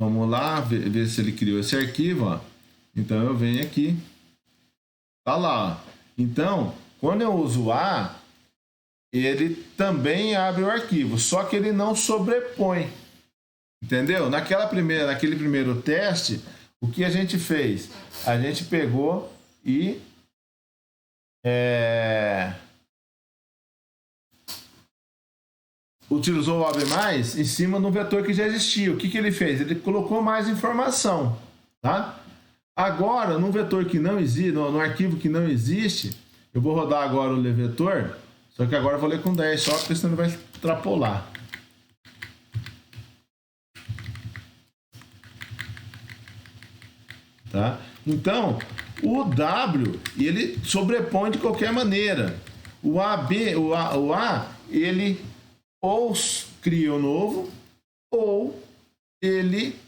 Vamos lá, ver se ele criou esse arquivo, ó. Então eu venho aqui, tá lá, ó. Então, quando eu uso o A, ele também abre o arquivo, só que ele não sobrepõe. Entendeu? Naquele primeiro teste, o que a gente fez? A gente pegou e utilizou o AB+, em cima do vetor que já existia. O que ele fez? Ele colocou mais informação, tá? Agora, no vetor que não existe, no arquivo que não existe, eu vou rodar agora o LeVetor, só que agora eu vou ler com 10 só, porque senão ele vai extrapolar. Tá? Então, o W, ele sobrepõe de qualquer maneira. O A, ele ou cria o novo, ou ele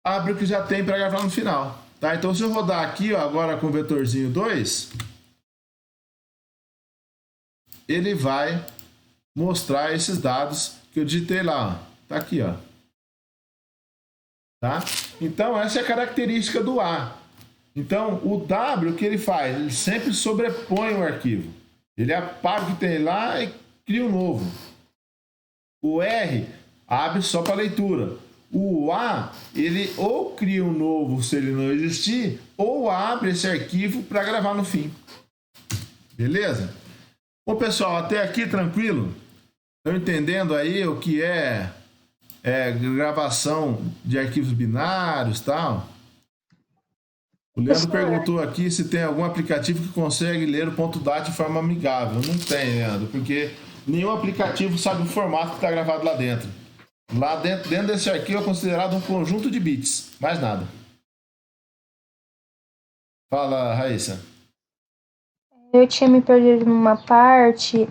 abre o que já tem para gravar no final. Tá? Então, se eu rodar aqui, ó, agora com o vetorzinho 2, ele vai mostrar esses dados que eu digitei lá. Ó. Tá aqui, ó. Tá? Então, essa é a característica do A. Então, o W, o que ele faz? Ele sempre sobrepõe o arquivo. Ele apaga o que tem lá e cria um novo. O R abre só para leitura. O A, ele ou cria um novo se ele não existir, ou abre esse arquivo para gravar no fim. Beleza? Bom, pessoal, até aqui tranquilo? Estão entendendo aí o que é gravação de arquivos binários e tal? O Leandro perguntou aqui se tem algum aplicativo que consegue ler o ponto .dat de forma amigável. Não tem, Leandro, porque nenhum aplicativo sabe o formato que está gravado lá dentro. Lá dentro desse arquivo é considerado um conjunto de bits, mais nada. Fala, Raíssa. Eu tinha me perdido numa parte.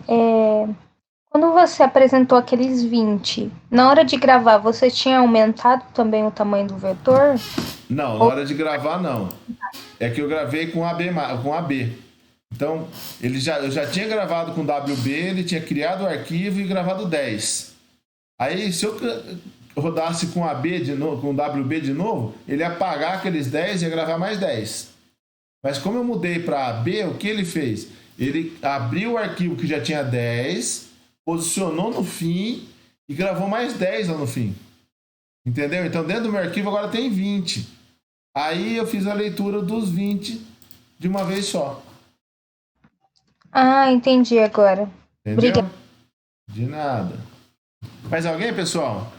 Quando você apresentou aqueles 20, na hora de gravar, você tinha aumentado também o tamanho do vetor? Não, na hora de gravar, não. É que eu gravei com AB. Então, eu já tinha gravado com WB, ele tinha criado o arquivo e gravado 10. Aí, se eu rodasse com AB de novo, com WB de novo, ele ia apagar aqueles 10 e ia gravar mais 10. Mas como eu mudei para AB, o que ele fez? Ele abriu o arquivo que já tinha 10, posicionou no fim e gravou mais 10 lá no fim. Entendeu? Então, dentro do meu arquivo agora tem 20. Aí eu fiz a leitura dos 20 de uma vez só. Ah, entendi agora. Entendeu? Obrigada. De nada. Mais alguém, pessoal?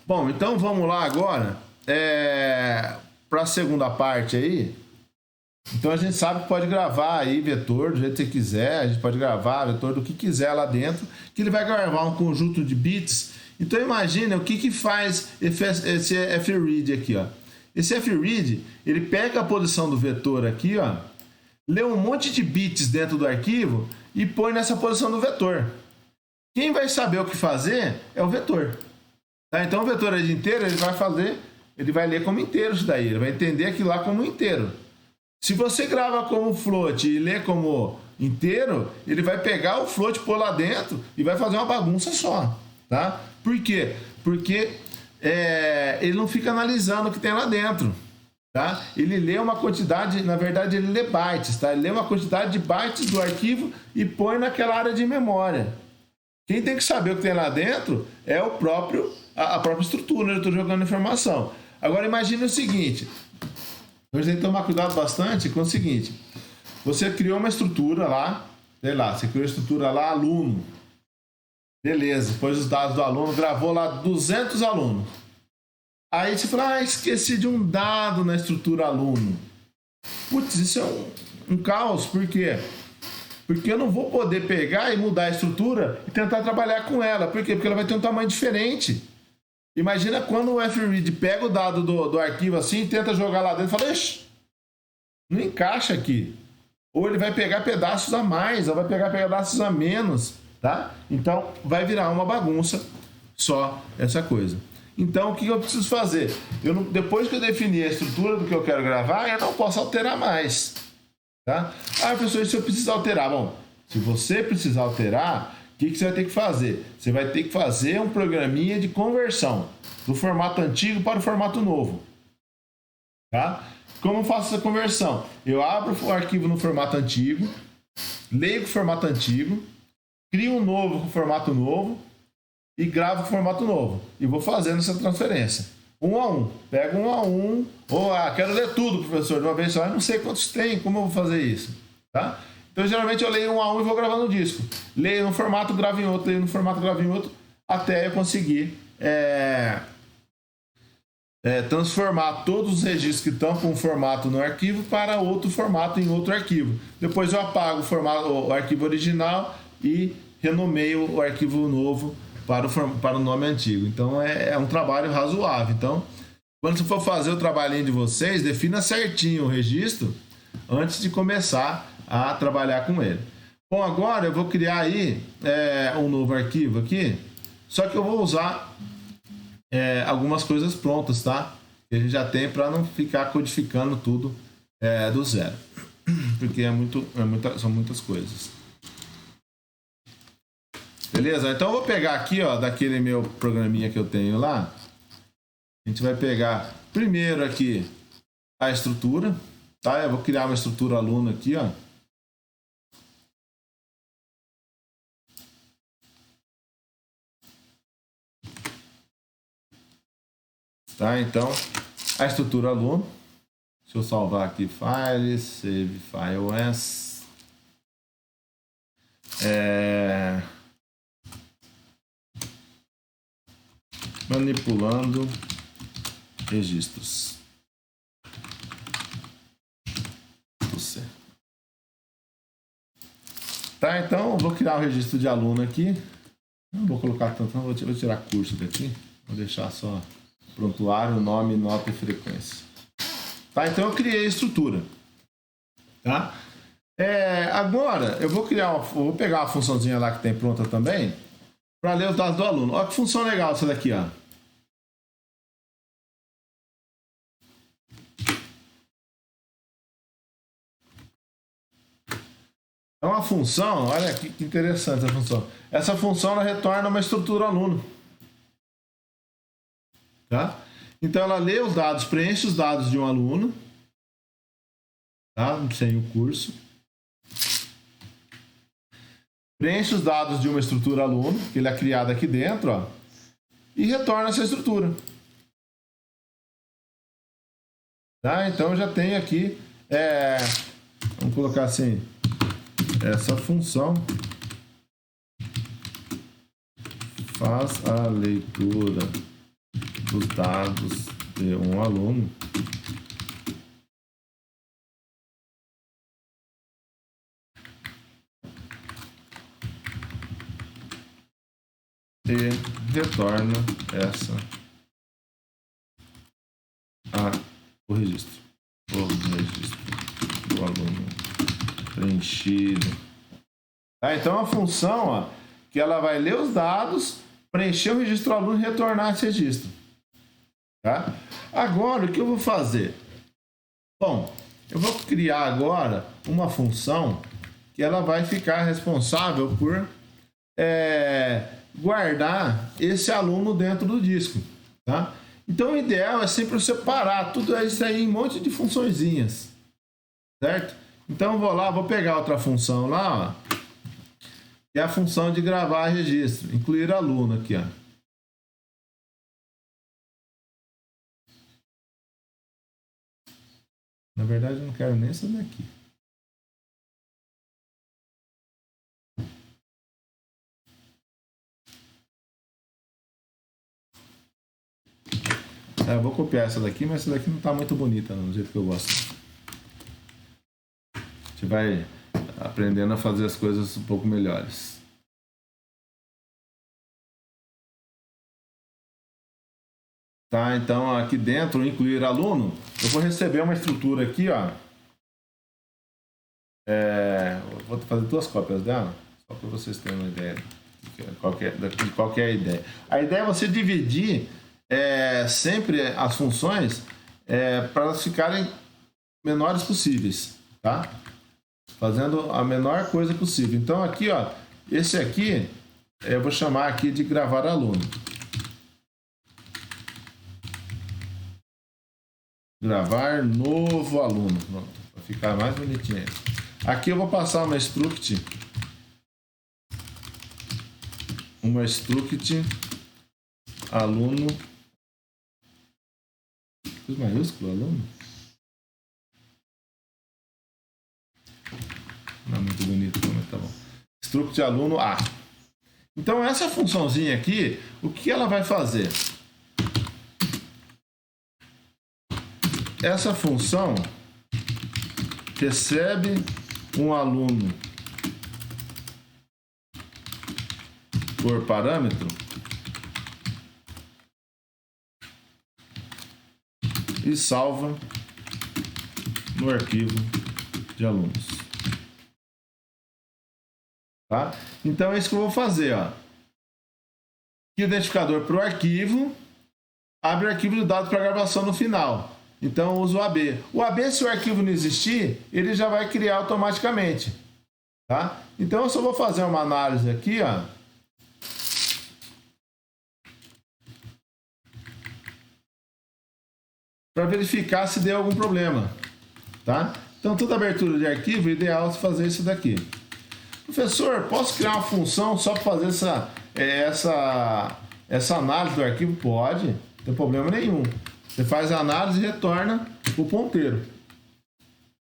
Bom, então vamos lá agora para a segunda parte aí. Então a gente sabe que pode gravar aí vetor do jeito que você quiser, a gente pode gravar vetor do que quiser lá dentro, que ele vai gravar um conjunto de bits. Então imagina o que faz esse fread aqui, ó. Esse fread, ele pega a posição do vetor aqui, ó, lê um monte de bits dentro do arquivo e põe nessa posição do vetor. Quem vai saber o que fazer é o vetor. Tá? Então o vetor aí inteiro, ele vai ler como inteiro isso daí, ele vai entender aquilo lá como inteiro. Se você grava como float e lê como inteiro, ele vai pegar o float, pôr lá dentro e vai fazer uma bagunça só. Tá? Por quê? Porque ele não fica analisando o que tem lá dentro. Tá? Ele lê uma quantidade, na verdade ele lê bytes. Tá? Ele lê uma quantidade de bytes do arquivo e põe naquela área de memória. Quem tem que saber o que tem lá dentro é a própria estrutura, eu estou jogando informação. Agora imagine o seguinte, a gente tem que tomar cuidado bastante com o seguinte, você criou uma estrutura lá, sei lá, você criou a estrutura lá, aluno, beleza, pôs os dados do aluno, gravou lá 200 alunos. Aí você fala, esqueci de um dado na estrutura aluno. Putz, isso é um caos, por quê? Porque eu não vou poder pegar e mudar a estrutura e tentar trabalhar com ela. Por quê? Porque ela vai ter um tamanho diferente. Imagina quando o fread pega o dado do arquivo assim e tenta jogar lá dentro e fala, ixi, não encaixa aqui. Ou ele vai pegar pedaços a mais, ou vai pegar pedaços a menos, tá? Então vai virar uma bagunça só essa coisa. Então o que eu preciso fazer? Depois que eu definir a estrutura do que eu quero gravar, eu não posso alterar mais. Tá? Professor, se eu precisar alterar, bom, se você precisar alterar, o que você vai ter que fazer? Você vai ter que fazer um programinha de conversão do formato antigo para o formato novo. Tá? Como eu faço essa conversão? Eu abro o arquivo no formato antigo, leio o formato antigo, crio um novo com formato novo e gravo o formato novo. E vou fazendo essa transferência. Um a um. Pega um a um. Ou, quero ler tudo, professor, de uma vez só. Eu não sei quantos tem, como eu vou fazer isso? Tá? Então, geralmente, eu leio um a um e vou gravando o disco. Leio no formato, gravo em outro, leio no formato, gravo em outro, até eu conseguir transformar todos os registros que estão com um formato no arquivo para outro formato em outro arquivo. Depois eu apago o arquivo original e renomeio o arquivo novo para o nome antigo. Então é um trabalho razoável. Então, quando você for fazer o trabalhinho de vocês, defina certinho o registro antes de começar a trabalhar com ele. Bom, agora eu vou criar aí um novo arquivo aqui, só que eu vou usar algumas coisas prontas, tá? Que a gente já tem para não ficar codificando tudo do zero, porque são muitas coisas. Beleza? Então eu vou pegar aqui, ó, daquele meu programinha que eu tenho lá. A gente vai pegar primeiro aqui a estrutura, tá? Eu vou criar uma estrutura aluno aqui, ó. Tá? Então, a estrutura aluno. Deixa eu salvar aqui files, save file as. Manipulando registros. Tá, então eu vou criar um registro de aluno aqui. Não vou colocar tanto, não, vou tirar curso daqui. Vou deixar só prontuário, nome, nota e frequência. Tá, então eu criei a estrutura. Tá? Agora eu vou pegar uma funçãozinha lá que tem pronta também para ler os dados do aluno. Olha que função legal essa daqui, ó. É uma função, olha que interessante essa função. Essa função ela retorna uma estrutura aluno. Tá? Então ela lê os dados, preenche os dados de um aluno, tá? Sem o curso. Preenche os dados de uma estrutura aluno, que ele é criado aqui dentro, ó, e retorna essa estrutura. Tá? Então eu já tenho aqui, vamos colocar assim, essa função faz a leitura dos dados de um aluno e retorna o registro do aluno preenchido. Tá? Então a função, que ela vai ler os dados, preencher o registro do aluno e retornar esse registro. Tá? Agora, o que eu vou fazer? Bom, eu vou criar agora uma função que ela vai ficar responsável por guardar esse aluno dentro do disco. Tá? Então, o ideal é sempre separar tudo isso aí em um monte de funçõezinhas. Certo? Então, eu vou lá, vou pegar outra função lá, que é a função de gravar registro, incluir aluno aqui, ó. Na verdade, eu não quero nem essa daqui. Eu vou copiar essa daqui, mas essa daqui não está muito bonita, não, do jeito que eu gosto. A gente vai aprendendo a fazer as coisas um pouco melhores. Tá, então aqui dentro, incluir aluno, eu vou receber uma estrutura aqui, ó. Vou fazer 2 cópias dela, só para vocês terem uma ideia de qualquer ideia. A ideia é você dividir sempre as funções para elas ficarem menores possíveis, tá? Fazendo a menor coisa possível. Então aqui, ó, esse aqui eu vou chamar aqui de gravar aluno. Gravar novo aluno. Pronto, para ficar mais bonitinho. Aqui eu vou passar uma struct aluno, maiúsculo, aluno. Não é muito bonito, mas tá bom. Struct aluno A. Então essa funçãozinha aqui, o que ela vai fazer? Essa função recebe um aluno por parâmetro e salva no arquivo de alunos. Tá? Então é isso que eu vou fazer. Ó. Aqui o identificador para o arquivo, abre o arquivo de dados para gravação no final. Então eu uso o AB. O AB, se o arquivo não existir, ele já vai criar automaticamente. Tá? Então eu só vou fazer uma análise aqui, ó. Para verificar se deu algum problema. Tá? Então toda abertura de arquivo, é ideal fazer isso daqui. Professor, posso criar uma função só para fazer essa análise do arquivo? Pode, não tem problema nenhum. Você faz a análise e retorna o ponteiro.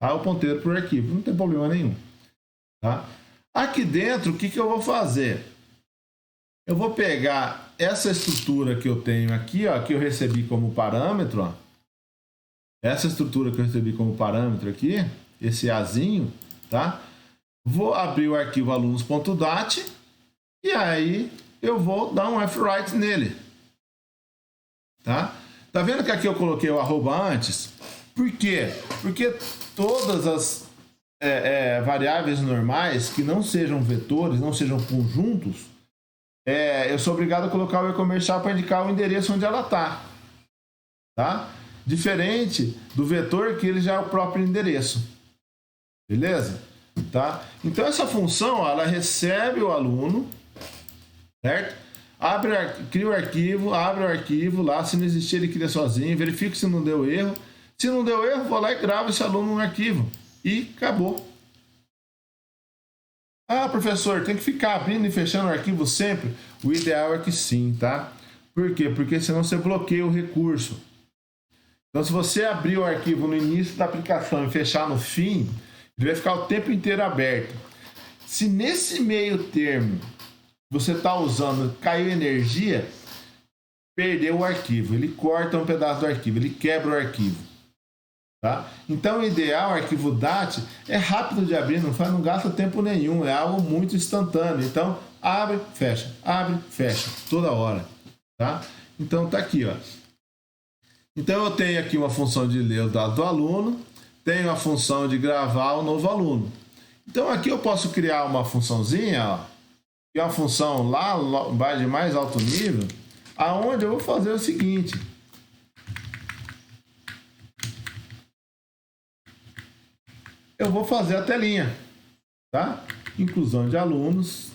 Tá? O ponteiro para o arquivo, não tem problema nenhum. Tá? Aqui dentro, o que eu vou fazer? Eu vou pegar essa estrutura que eu tenho aqui, ó, que eu recebi como parâmetro. Ó. Essa estrutura que eu recebi como parâmetro aqui, esse Azinho, tá? Vou abrir o arquivo alunos.dat e aí eu vou dar um fwrite nele. Tá? Tá vendo que aqui eu coloquei o arroba antes? Por quê? Porque todas as variáveis normais que não sejam vetores, não sejam conjuntos, eu sou obrigado a colocar o e-comercial para indicar o endereço onde ela está. Tá? Diferente do vetor que ele já é o próprio endereço. Beleza? Tá? Então essa função, ó, ela recebe o aluno, certo? Cria o arquivo, abre o arquivo lá, se não existir ele cria sozinho, verifica se não deu erro. Se não deu erro, vou lá e gravo esse aluno no arquivo. E acabou. Ah, professor, tem que ficar abrindo e fechando o arquivo sempre? O ideal é que sim, tá? Por quê? Porque senão você bloqueia o recurso. Então se você abrir o arquivo no início da aplicação e fechar no fim, ele vai ficar o tempo inteiro aberto. Se nesse meio termo você está usando, caiu energia, perdeu o arquivo. Ele corta um pedaço do arquivo, ele quebra o arquivo. Tá? Então, o ideal, arquivo DAT, é rápido de abrir, não gasta tempo nenhum, é algo muito instantâneo. Então, abre, fecha, toda hora. Tá? Então, tá aqui, ó. Então, eu tenho aqui uma função de ler os dados do aluno, tenho a função de gravar o novo aluno. Então, aqui eu posso criar uma funçãozinha, ó, que é uma função lá de mais alto nível, aonde eu vou fazer o seguinte. Eu vou fazer a telinha, tá? Inclusão de alunos,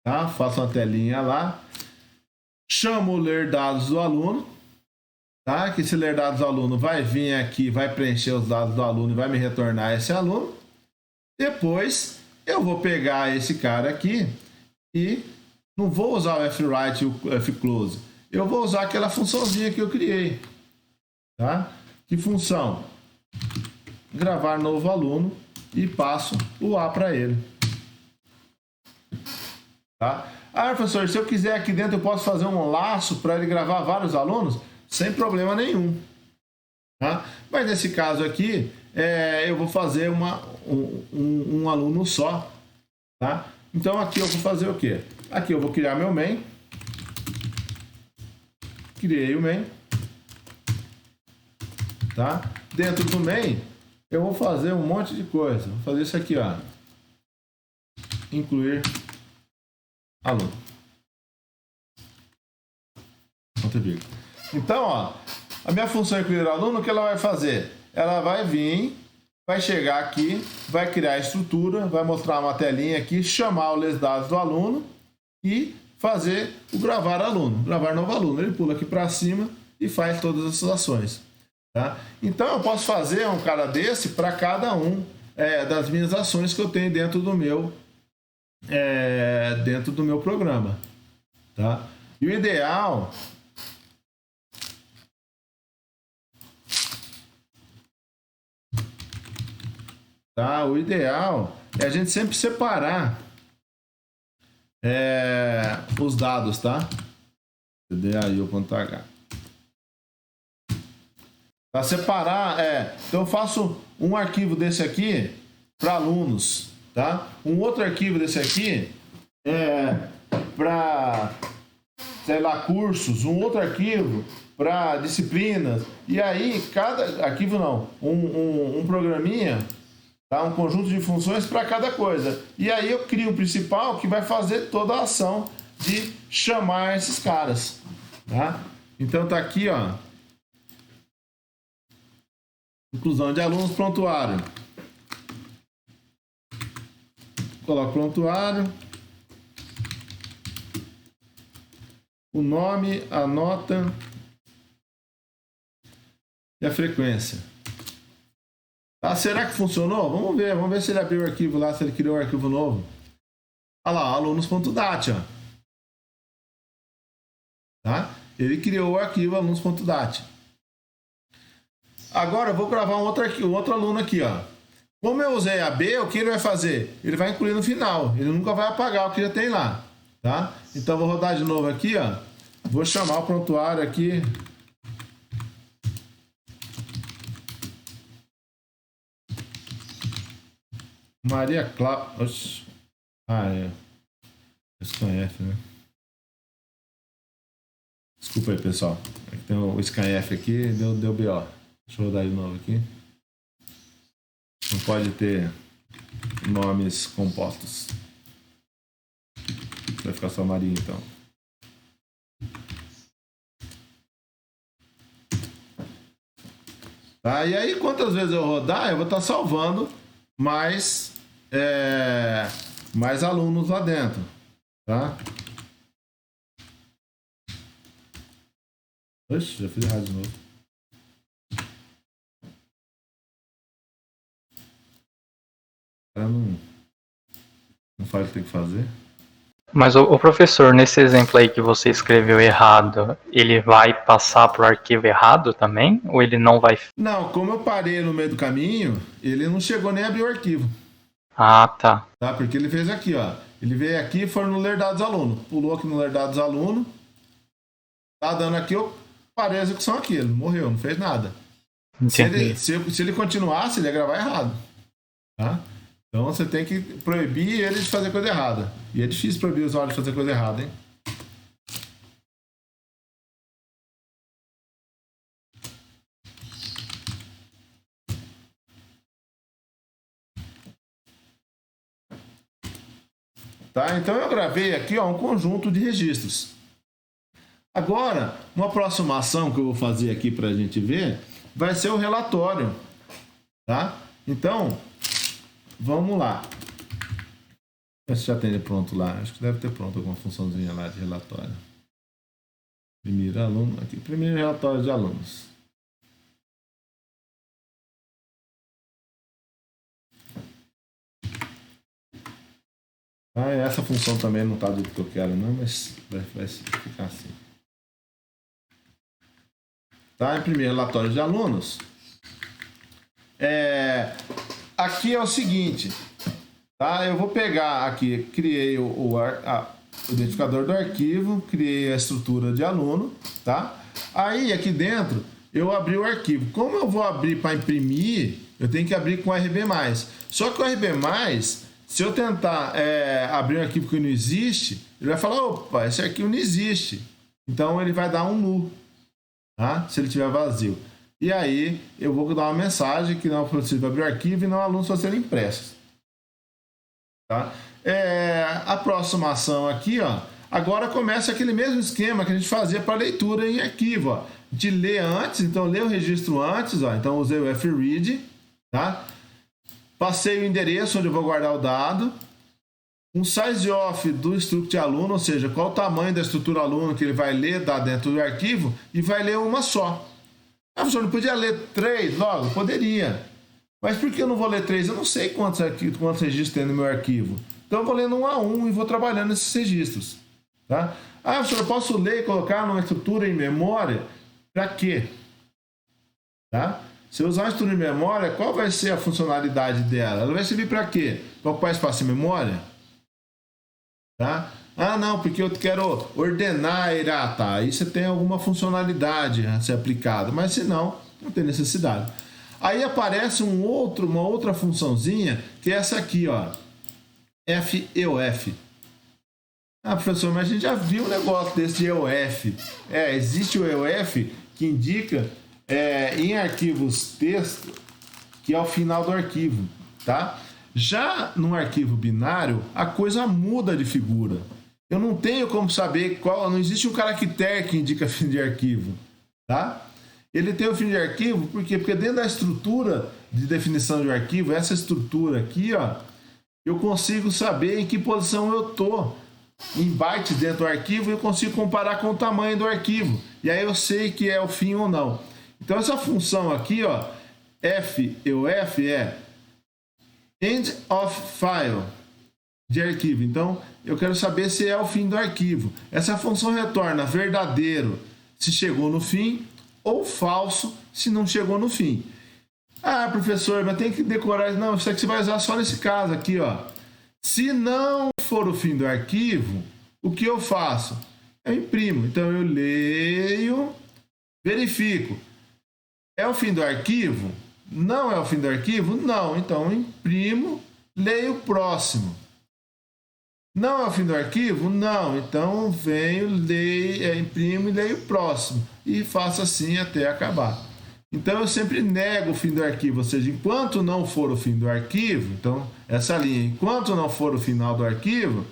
tá? Faço uma telinha lá, chamo o ler dados do aluno, tá? Que esse ler dados do aluno vai vir aqui, vai preencher os dados do aluno e vai me retornar esse aluno. Depois eu vou pegar esse cara aqui e não vou usar o fwrite e o fclose. Eu vou usar aquela funçãozinha que eu criei, tá? Que função? Gravar novo aluno e passo o A para ele. Tá? Ah, professor, se eu quiser aqui dentro eu posso fazer um laço para ele gravar vários alunos? Sem problema nenhum. Tá? Mas nesse caso aqui, eu vou fazer um aluno só. Tá? Então aqui eu vou fazer o quê? Aqui eu vou criar meu main. Criei o main. Tá? Dentro do main, eu vou fazer um monte de coisa. Vou fazer isso aqui, ó. Incluir aluno. Então, ó, a minha função incluir aluno, o que ela vai fazer? Ela vai vir, vai chegar aqui, vai criar a estrutura, vai mostrar uma telinha aqui, chamar os dados do aluno e fazer o gravar aluno, gravar novo aluno. Ele pula aqui para cima e faz todas essas ações. Tá? Então eu posso fazer um cara desse para cada um das minhas ações que eu tenho dentro do meu programa. Tá? E o ideal é a gente sempre separar os dados, tá? CDAI.h. Para separar, então eu faço um arquivo desse aqui para alunos, tá? Um outro arquivo desse aqui para, sei lá, cursos, um outro arquivo para disciplinas, e aí cada arquivo um programinha, tá? Um conjunto de funções para cada coisa. E aí eu crio o principal que vai fazer toda a ação de chamar esses caras, tá? Então tá aqui, ó. Inclusão de alunos, prontuário. Coloco prontuário. O nome, a nota e a frequência. Tá, será que funcionou? Vamos ver se ele abriu o arquivo lá, se ele criou um arquivo novo. Olha lá, alunos.dat, ó. Tá? Ele criou o arquivo alunos.dat. Agora eu vou gravar um outro aluno aqui, ó. Como eu usei a B, o que ele vai fazer? Ele vai incluir no final. Ele nunca vai apagar o que já tem lá, tá? Então vou rodar de novo aqui, ó. Vou chamar o prontuário aqui. Maria Cláudia. Scanf, né? Desculpa aí, pessoal. Aqui tem o Scanf aqui, deu BO. Deixa eu rodar de novo aqui. Não pode ter nomes compostos. Vai ficar só Maria, então. Tá? E aí, quantas vezes eu rodar, eu vou estar salvando mais alunos lá dentro. Tá? Oxe, já fiz errado de novo. Não faz o que tem que fazer. Mas o professor, nesse exemplo aí que você escreveu errado, ele vai passar para o arquivo errado também? Ou ele não vai? Não, como eu parei no meio do caminho, ele não chegou nem a abrir o arquivo. Ah, tá. Tá, porque ele fez aqui, ó. Ele veio aqui e foi no ler dados aluno. Pulou aqui no ler dados aluno. Tá dando aqui, eu parei a execução aqui. Ele morreu, não fez nada. Entendi. Se ele continuasse, ele ia gravar errado. Tá? Então você tem que proibir ele de fazer coisa errada. E é difícil proibir o usuário de fazer coisa errada, hein? Tá? Então eu gravei aqui um conjunto de registros. Agora, uma próxima ação que eu vou fazer aqui para a gente ver vai ser o relatório. Tá? Então, vamos lá. Se já tem ele pronto lá. Acho que deve ter pronto alguma funçãozinha lá de relatório. Primeiro aluno aqui. Primeiro relatório de alunos. Essa função também não está do que eu quero, não, mas vai ficar assim. Tá? Em primeiro relatório de alunos. Aqui é o seguinte. Tá? Eu vou pegar aqui, criei o identificador do arquivo, criei a estrutura de aluno. Tá? Aí aqui dentro eu abri o arquivo. Como eu vou abrir para imprimir, eu tenho que abrir com RB+. Só que o RB+, se eu tentar abrir um arquivo que não existe, ele vai falar, opa, esse arquivo não existe. Então ele vai dar um nu, tá? Se ele estiver vazio. E aí eu vou dar uma mensagem que não é possível abrir o arquivo e não alunos só serem impressos. Tá? A próxima ação aqui, agora começa aquele mesmo esquema que a gente fazia para leitura em arquivo. A gente lê antes, então lê o registro antes, então usei o fread, tá? Passei o endereço onde eu vou guardar o dado, um size off do struct aluno, ou seja, qual o tamanho da estrutura aluno que ele vai ler dentro do arquivo, e vai ler uma só. Professor, não podia ler 3 logo? Poderia. Mas por que eu não vou ler 3? Eu não sei quantos registros tem no meu arquivo. Então eu vou lendo um a um e vou trabalhando nesses registros. Tá? Professor, eu posso ler e colocar numa estrutura em memória? Para quê? Tá? Se eu usar uma estrutura em memória, qual vai ser a funcionalidade dela? Ela vai servir para quê? Para ocupar espaço em memória? Tá? Não, porque eu quero ordenar a errata. Aí você tem alguma funcionalidade a ser aplicada, mas se não, não tem necessidade. Aí aparece uma outra funçãozinha, que é essa aqui, FEOF. Professor, mas a gente já viu um negócio desse de EOF. Existe o EOF que indica em arquivos texto, que é o final do arquivo, tá? Já no arquivo binário, a coisa muda de figura. Eu não tenho como saber não existe um caractere que indica fim de arquivo, tá? Ele tem o fim de arquivo, por quê? Porque dentro da estrutura de definição de arquivo, essa estrutura aqui, eu consigo saber em que posição eu tô em bytes dentro do arquivo e eu consigo comparar com o tamanho do arquivo. E aí eu sei que é o fim ou não. Então essa função aqui, FEOF é End of File de arquivo. Então eu quero saber se é o fim do arquivo. Essa função retorna verdadeiro se chegou no fim ou falso se não chegou no fim. Professor, mas tem que decorar. Não, isso aqui você vai usar só nesse caso aqui, Se não for o fim do arquivo, o que eu faço? Eu imprimo. Então eu leio, verifico. É o fim do arquivo? Não é o fim do arquivo? Não. Então eu imprimo, leio o próximo. Não é o fim do arquivo? Não. Então venho, leio, imprimo e leio o próximo. E faço assim até acabar. Então eu sempre nego o fim do arquivo, ou seja, enquanto não for o fim do arquivo, então essa linha, enquanto não for o final do arquivo,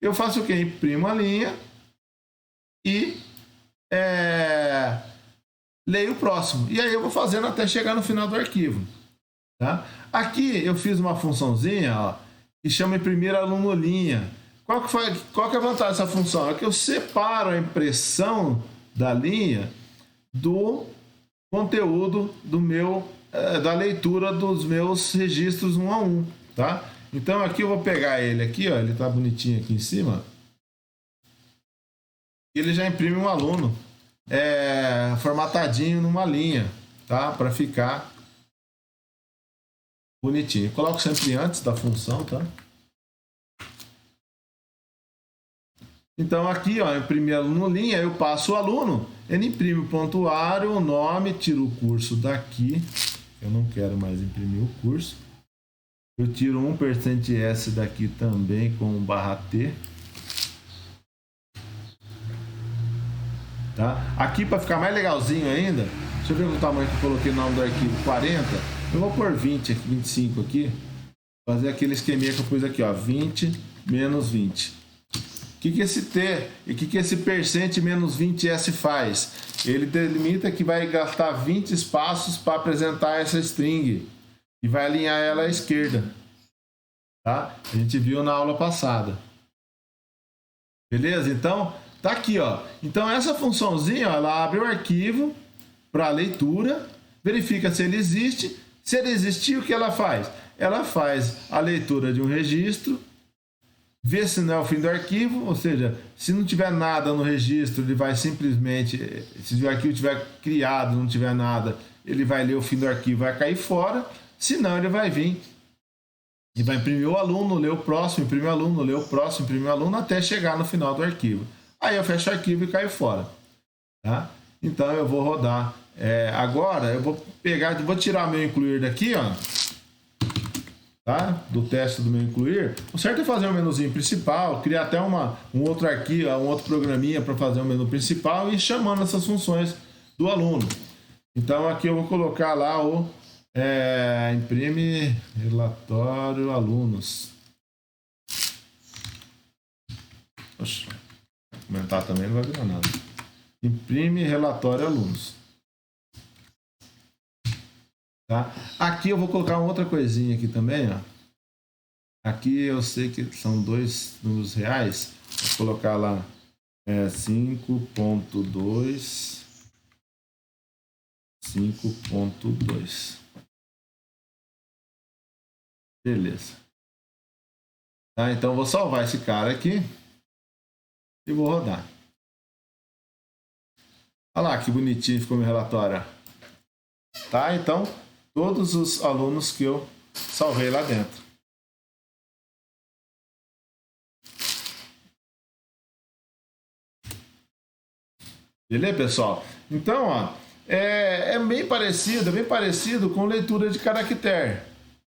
eu faço o quê? Imprimo a linha e leio o próximo. E aí eu vou fazendo até chegar no final do arquivo. Tá? Aqui eu fiz uma funçãozinha que chama imprimir aluno linha. Qual que é a vantagem dessa função? É que eu separo a impressão da linha do conteúdo da leitura dos meus registros um a um, tá? Então aqui eu vou pegar ele aqui, ele tá bonitinho aqui em cima. Ele já imprime um aluno formatadinho numa linha, tá? Para ficar bonitinho. Eu coloco sempre antes da função, tá? Então aqui, ó, imprimi aluno linha, eu passo o aluno, ele imprime o pontuário, o nome, tiro o curso daqui, eu não quero mais imprimir o curso. Eu tiro 1%S daqui também com /T. Tá? Aqui para ficar mais legalzinho ainda, deixa eu ver o tamanho que eu coloquei no nome do arquivo, 40. Eu vou pôr 20 aqui, 25 aqui. Fazer aquele esqueminha que eu pus aqui, ó, 20 menos 20. O que esse T e o que esse percent menos 20S faz? Ele delimita que vai gastar 20 espaços para apresentar essa string e vai alinhar ela à esquerda. Tá? A gente viu na aula passada. Beleza? Então, tá aqui, ó. Então essa funçãozinha, ó, ela abre o arquivo para leitura, verifica se ele existe. Se ele existir, o que ela faz? Ela faz a leitura de um registro, vê se não é o fim do arquivo, ou seja, se não tiver nada no registro, ele vai simplesmente, se o arquivo tiver criado, não tiver nada, ele vai ler o fim do arquivo, vai cair fora, senão ele vai vir e vai imprimir o aluno, ler o próximo, imprimir o aluno, ler o próximo, imprimir o aluno, até chegar no final do arquivo. Aí eu fecho o arquivo e caio fora. Tá? Então eu vou rodar. Agora eu vou pegar, vou tirar meu incluir daqui, ó. Tá? Do teste do meu incluir. O certo é fazer um menuzinho principal, criar até um outro arquivo, um outro programinha para fazer um menu principal e ir chamando essas funções do aluno. Então aqui eu vou colocar lá o imprime relatório alunos. Oxe, comentar também não vai virar nada. Imprime relatório alunos. Tá? Aqui eu vou colocar uma outra coisinha aqui também, ó. Aqui eu sei que são 2 números reais. Vou colocar lá 5.2. 5.2. Beleza. Tá? Então eu vou salvar esse cara aqui e vou rodar. Olha lá que bonitinho ficou meu relatório. Tá? Então todos os alunos que eu salvei lá dentro. Beleza, pessoal? Então, ó, é bem parecido com leitura de caractere,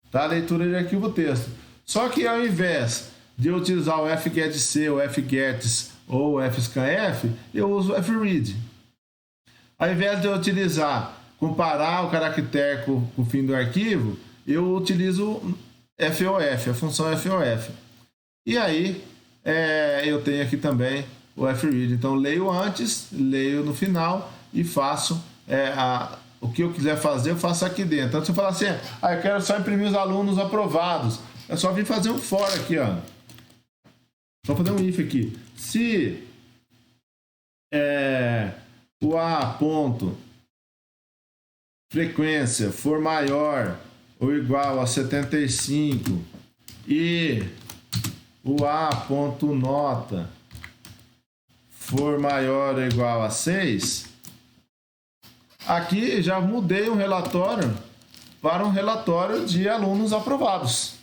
tá? Leitura de arquivo texto. Só que ao invés de eu utilizar o fgetc, o fgets ou o fscanf, eu uso o fread. Ao invés de eu comparar o caractere com o fim do arquivo, eu utilizo FOF, a função FOF. E aí, eu tenho aqui também o fread. Então, leio antes, leio no final e faço o que eu quiser fazer, eu faço aqui dentro. Então, se eu falar assim, eu quero só imprimir os alunos aprovados, é só vir fazer um for aqui, ó. Só fazer um if aqui. Se o A ponto frequência for maior ou igual a 75 e o A ponto nota for maior ou igual a 6, aqui já mudei um relatório para um relatório de alunos aprovados.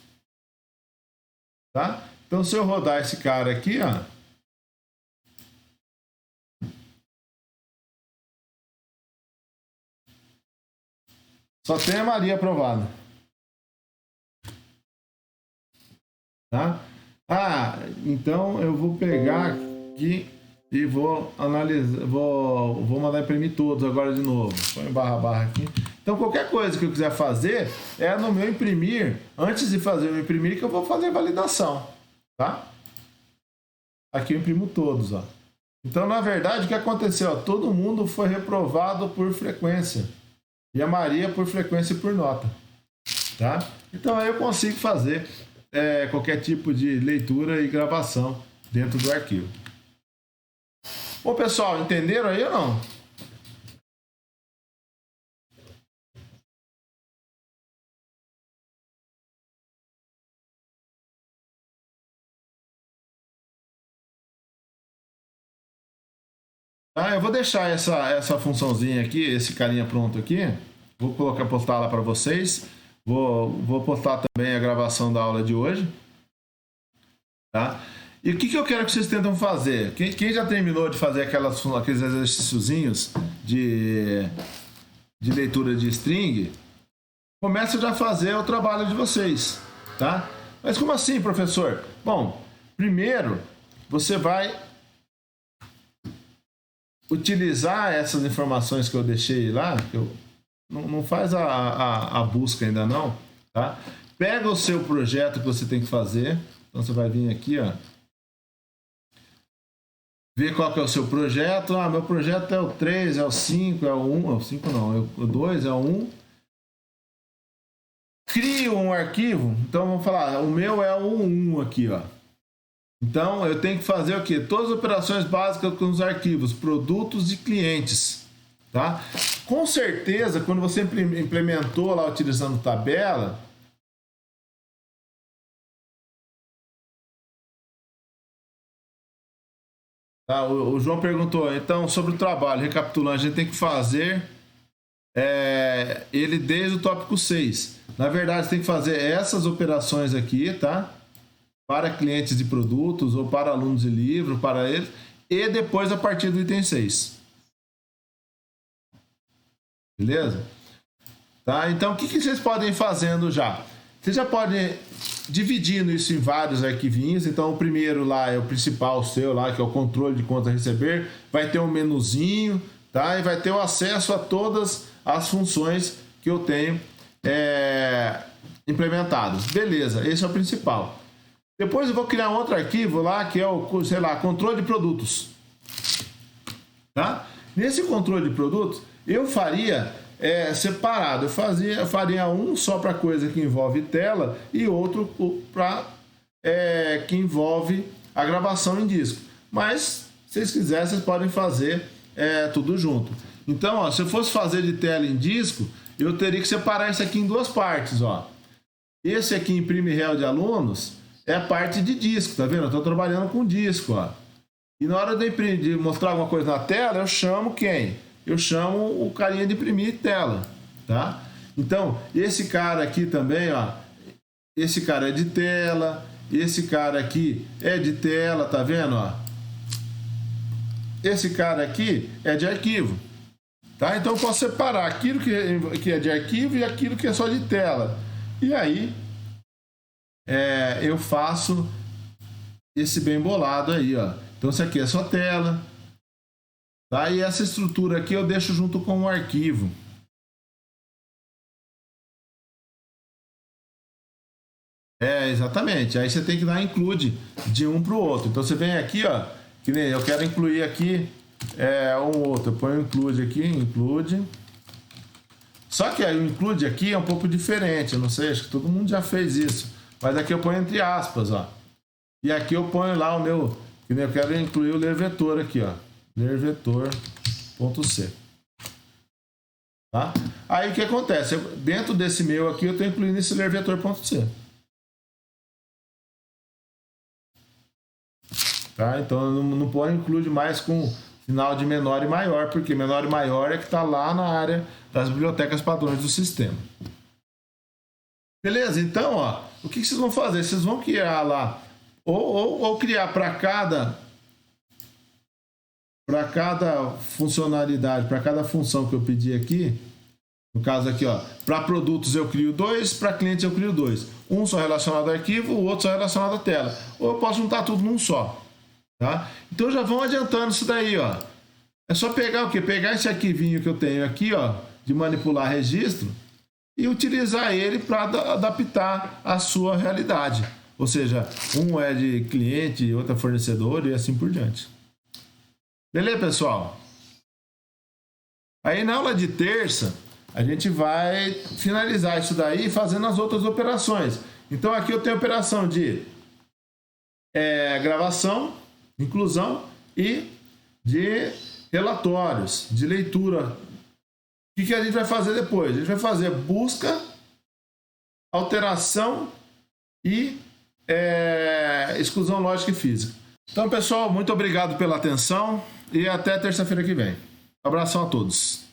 Tá? Então se eu rodar esse cara aqui, ó, só tem a Maria aprovada. Tá? Então eu vou pegar aqui e vou analisar, vou mandar imprimir todos agora de novo. Põe // aqui. Então qualquer coisa que eu quiser fazer é no meu imprimir, antes de fazer o imprimir, que eu vou fazer validação. Tá? Aqui eu imprimo todos, ó. Então na verdade o que aconteceu? Ó, todo mundo foi reprovado por frequência. E a Maria por frequência e por nota. Tá? Então aí eu consigo fazer qualquer tipo de leitura e gravação dentro do arquivo. Bom, pessoal, entenderam aí ou não? Eu vou deixar essa funçãozinha aqui, esse carinha pronto aqui. Vou postar lá para vocês. Vou postar também a gravação da aula de hoje. Tá? E o que eu quero que vocês tentam fazer? Quem já terminou de fazer aqueles exercíciozinhos de leitura de string, começa já a fazer o trabalho de vocês, tá? Mas como assim, professor? Bom, primeiro você vai utilizar essas informações que eu deixei lá, que eu não faz a busca ainda não, tá? Pega o seu projeto que você tem que fazer, então você vai vir aqui, ó, ver qual que é o seu projeto. Meu projeto é o 3, é o 5, é o 1, é o 5 não, é o 2, é o 1. Crio um arquivo, então vamos falar, o meu é o 1 aqui, ó. Então eu tenho que fazer o quê? Todas as operações básicas com os arquivos, produtos e clientes, tá? Com certeza, quando você implementou lá utilizando tabela, tá? O João perguntou, então, sobre o trabalho, recapitulando, a gente tem que fazer ele desde o tópico 6. Na verdade, você tem que fazer essas operações aqui, tá? Para clientes de produtos ou para alunos de livro, para eles, e depois a partir do item 6. Beleza? Tá? Então, o que vocês podem ir fazendo já? Vocês já podem dividindo isso em vários arquivinhos. Então, o primeiro lá é o principal seu, lá, que é o controle de conta a receber. Vai ter um menuzinho, tá? E vai ter o acesso a todas as funções que eu tenho implementadas. Beleza, esse é o principal. Depois eu vou criar um outro arquivo lá, que é o, sei lá, controle de produtos. Tá? Nesse controle de produtos, eu faria separado. Eu faria um só para coisa que envolve tela e outro para que envolve a gravação em disco. Mas, se vocês quiserem, vocês podem fazer tudo junto. Então, ó, se eu fosse fazer de tela em disco, eu teria que separar isso aqui em duas partes. Ó. Esse aqui, imprime réu de alunos, é a parte de disco, tá vendo? Eu estou trabalhando com disco. Ó. E na hora de mostrar alguma coisa na tela, eu chamo quem? Eu chamo o carinha de imprimir tela, tá? Então, esse cara aqui também, ó, esse cara é de tela, esse cara aqui é de tela, tá vendo, ó? Esse cara aqui é de arquivo, tá? Então, eu posso separar aquilo que é de arquivo e aquilo que é só de tela. E aí, eu faço esse bem bolado aí, ó. Então, isso aqui é só tela. Tá? E essa estrutura aqui eu deixo junto com o arquivo. Exatamente. Aí você tem que dar include de um para o outro. Então você vem aqui, ó, que nem eu quero incluir aqui um outro. Eu ponho include aqui, include. Só que aí o include aqui é um pouco diferente. Eu não sei, acho que todo mundo já fez isso. Mas aqui eu ponho entre aspas, ó. E aqui eu ponho lá o meu, que nem eu quero incluir o ler vetor aqui, ó. lervetor.c. Tá? Aí o que acontece? Dentro desse meu aqui eu estou incluindo esse lervetor.c. Tá? Então eu não pode incluir mais com final de menor e maior, porque menor e maior é que está lá na área das bibliotecas padrões do sistema. Beleza? Então, ó, o que vocês vão fazer? Vocês vão criar lá, ou criar para cada funcionalidade, para cada função que eu pedi aqui, no caso aqui, ó, para produtos eu crio 2, para clientes eu crio 2. Um só relacionado ao arquivo, o outro só relacionado à tela. Ou eu posso juntar tudo num só. Tá? Então já vão adiantando isso daí, ó. É só pegar o quê? Pegar esse arquivinho que eu tenho aqui, ó, de manipular registro e utilizar ele para adaptar a sua realidade. Ou seja, um é de cliente, outro é fornecedor e assim por diante. Beleza, pessoal? Aí na aula de terça, a gente vai finalizar isso daí fazendo as outras operações. Então aqui eu tenho a operação de gravação, inclusão e de relatórios, de leitura. O que a gente vai fazer depois? A gente vai fazer busca, alteração e exclusão lógica e física. Então, pessoal, muito obrigado pela atenção e até terça-feira que vem. Um abração a todos.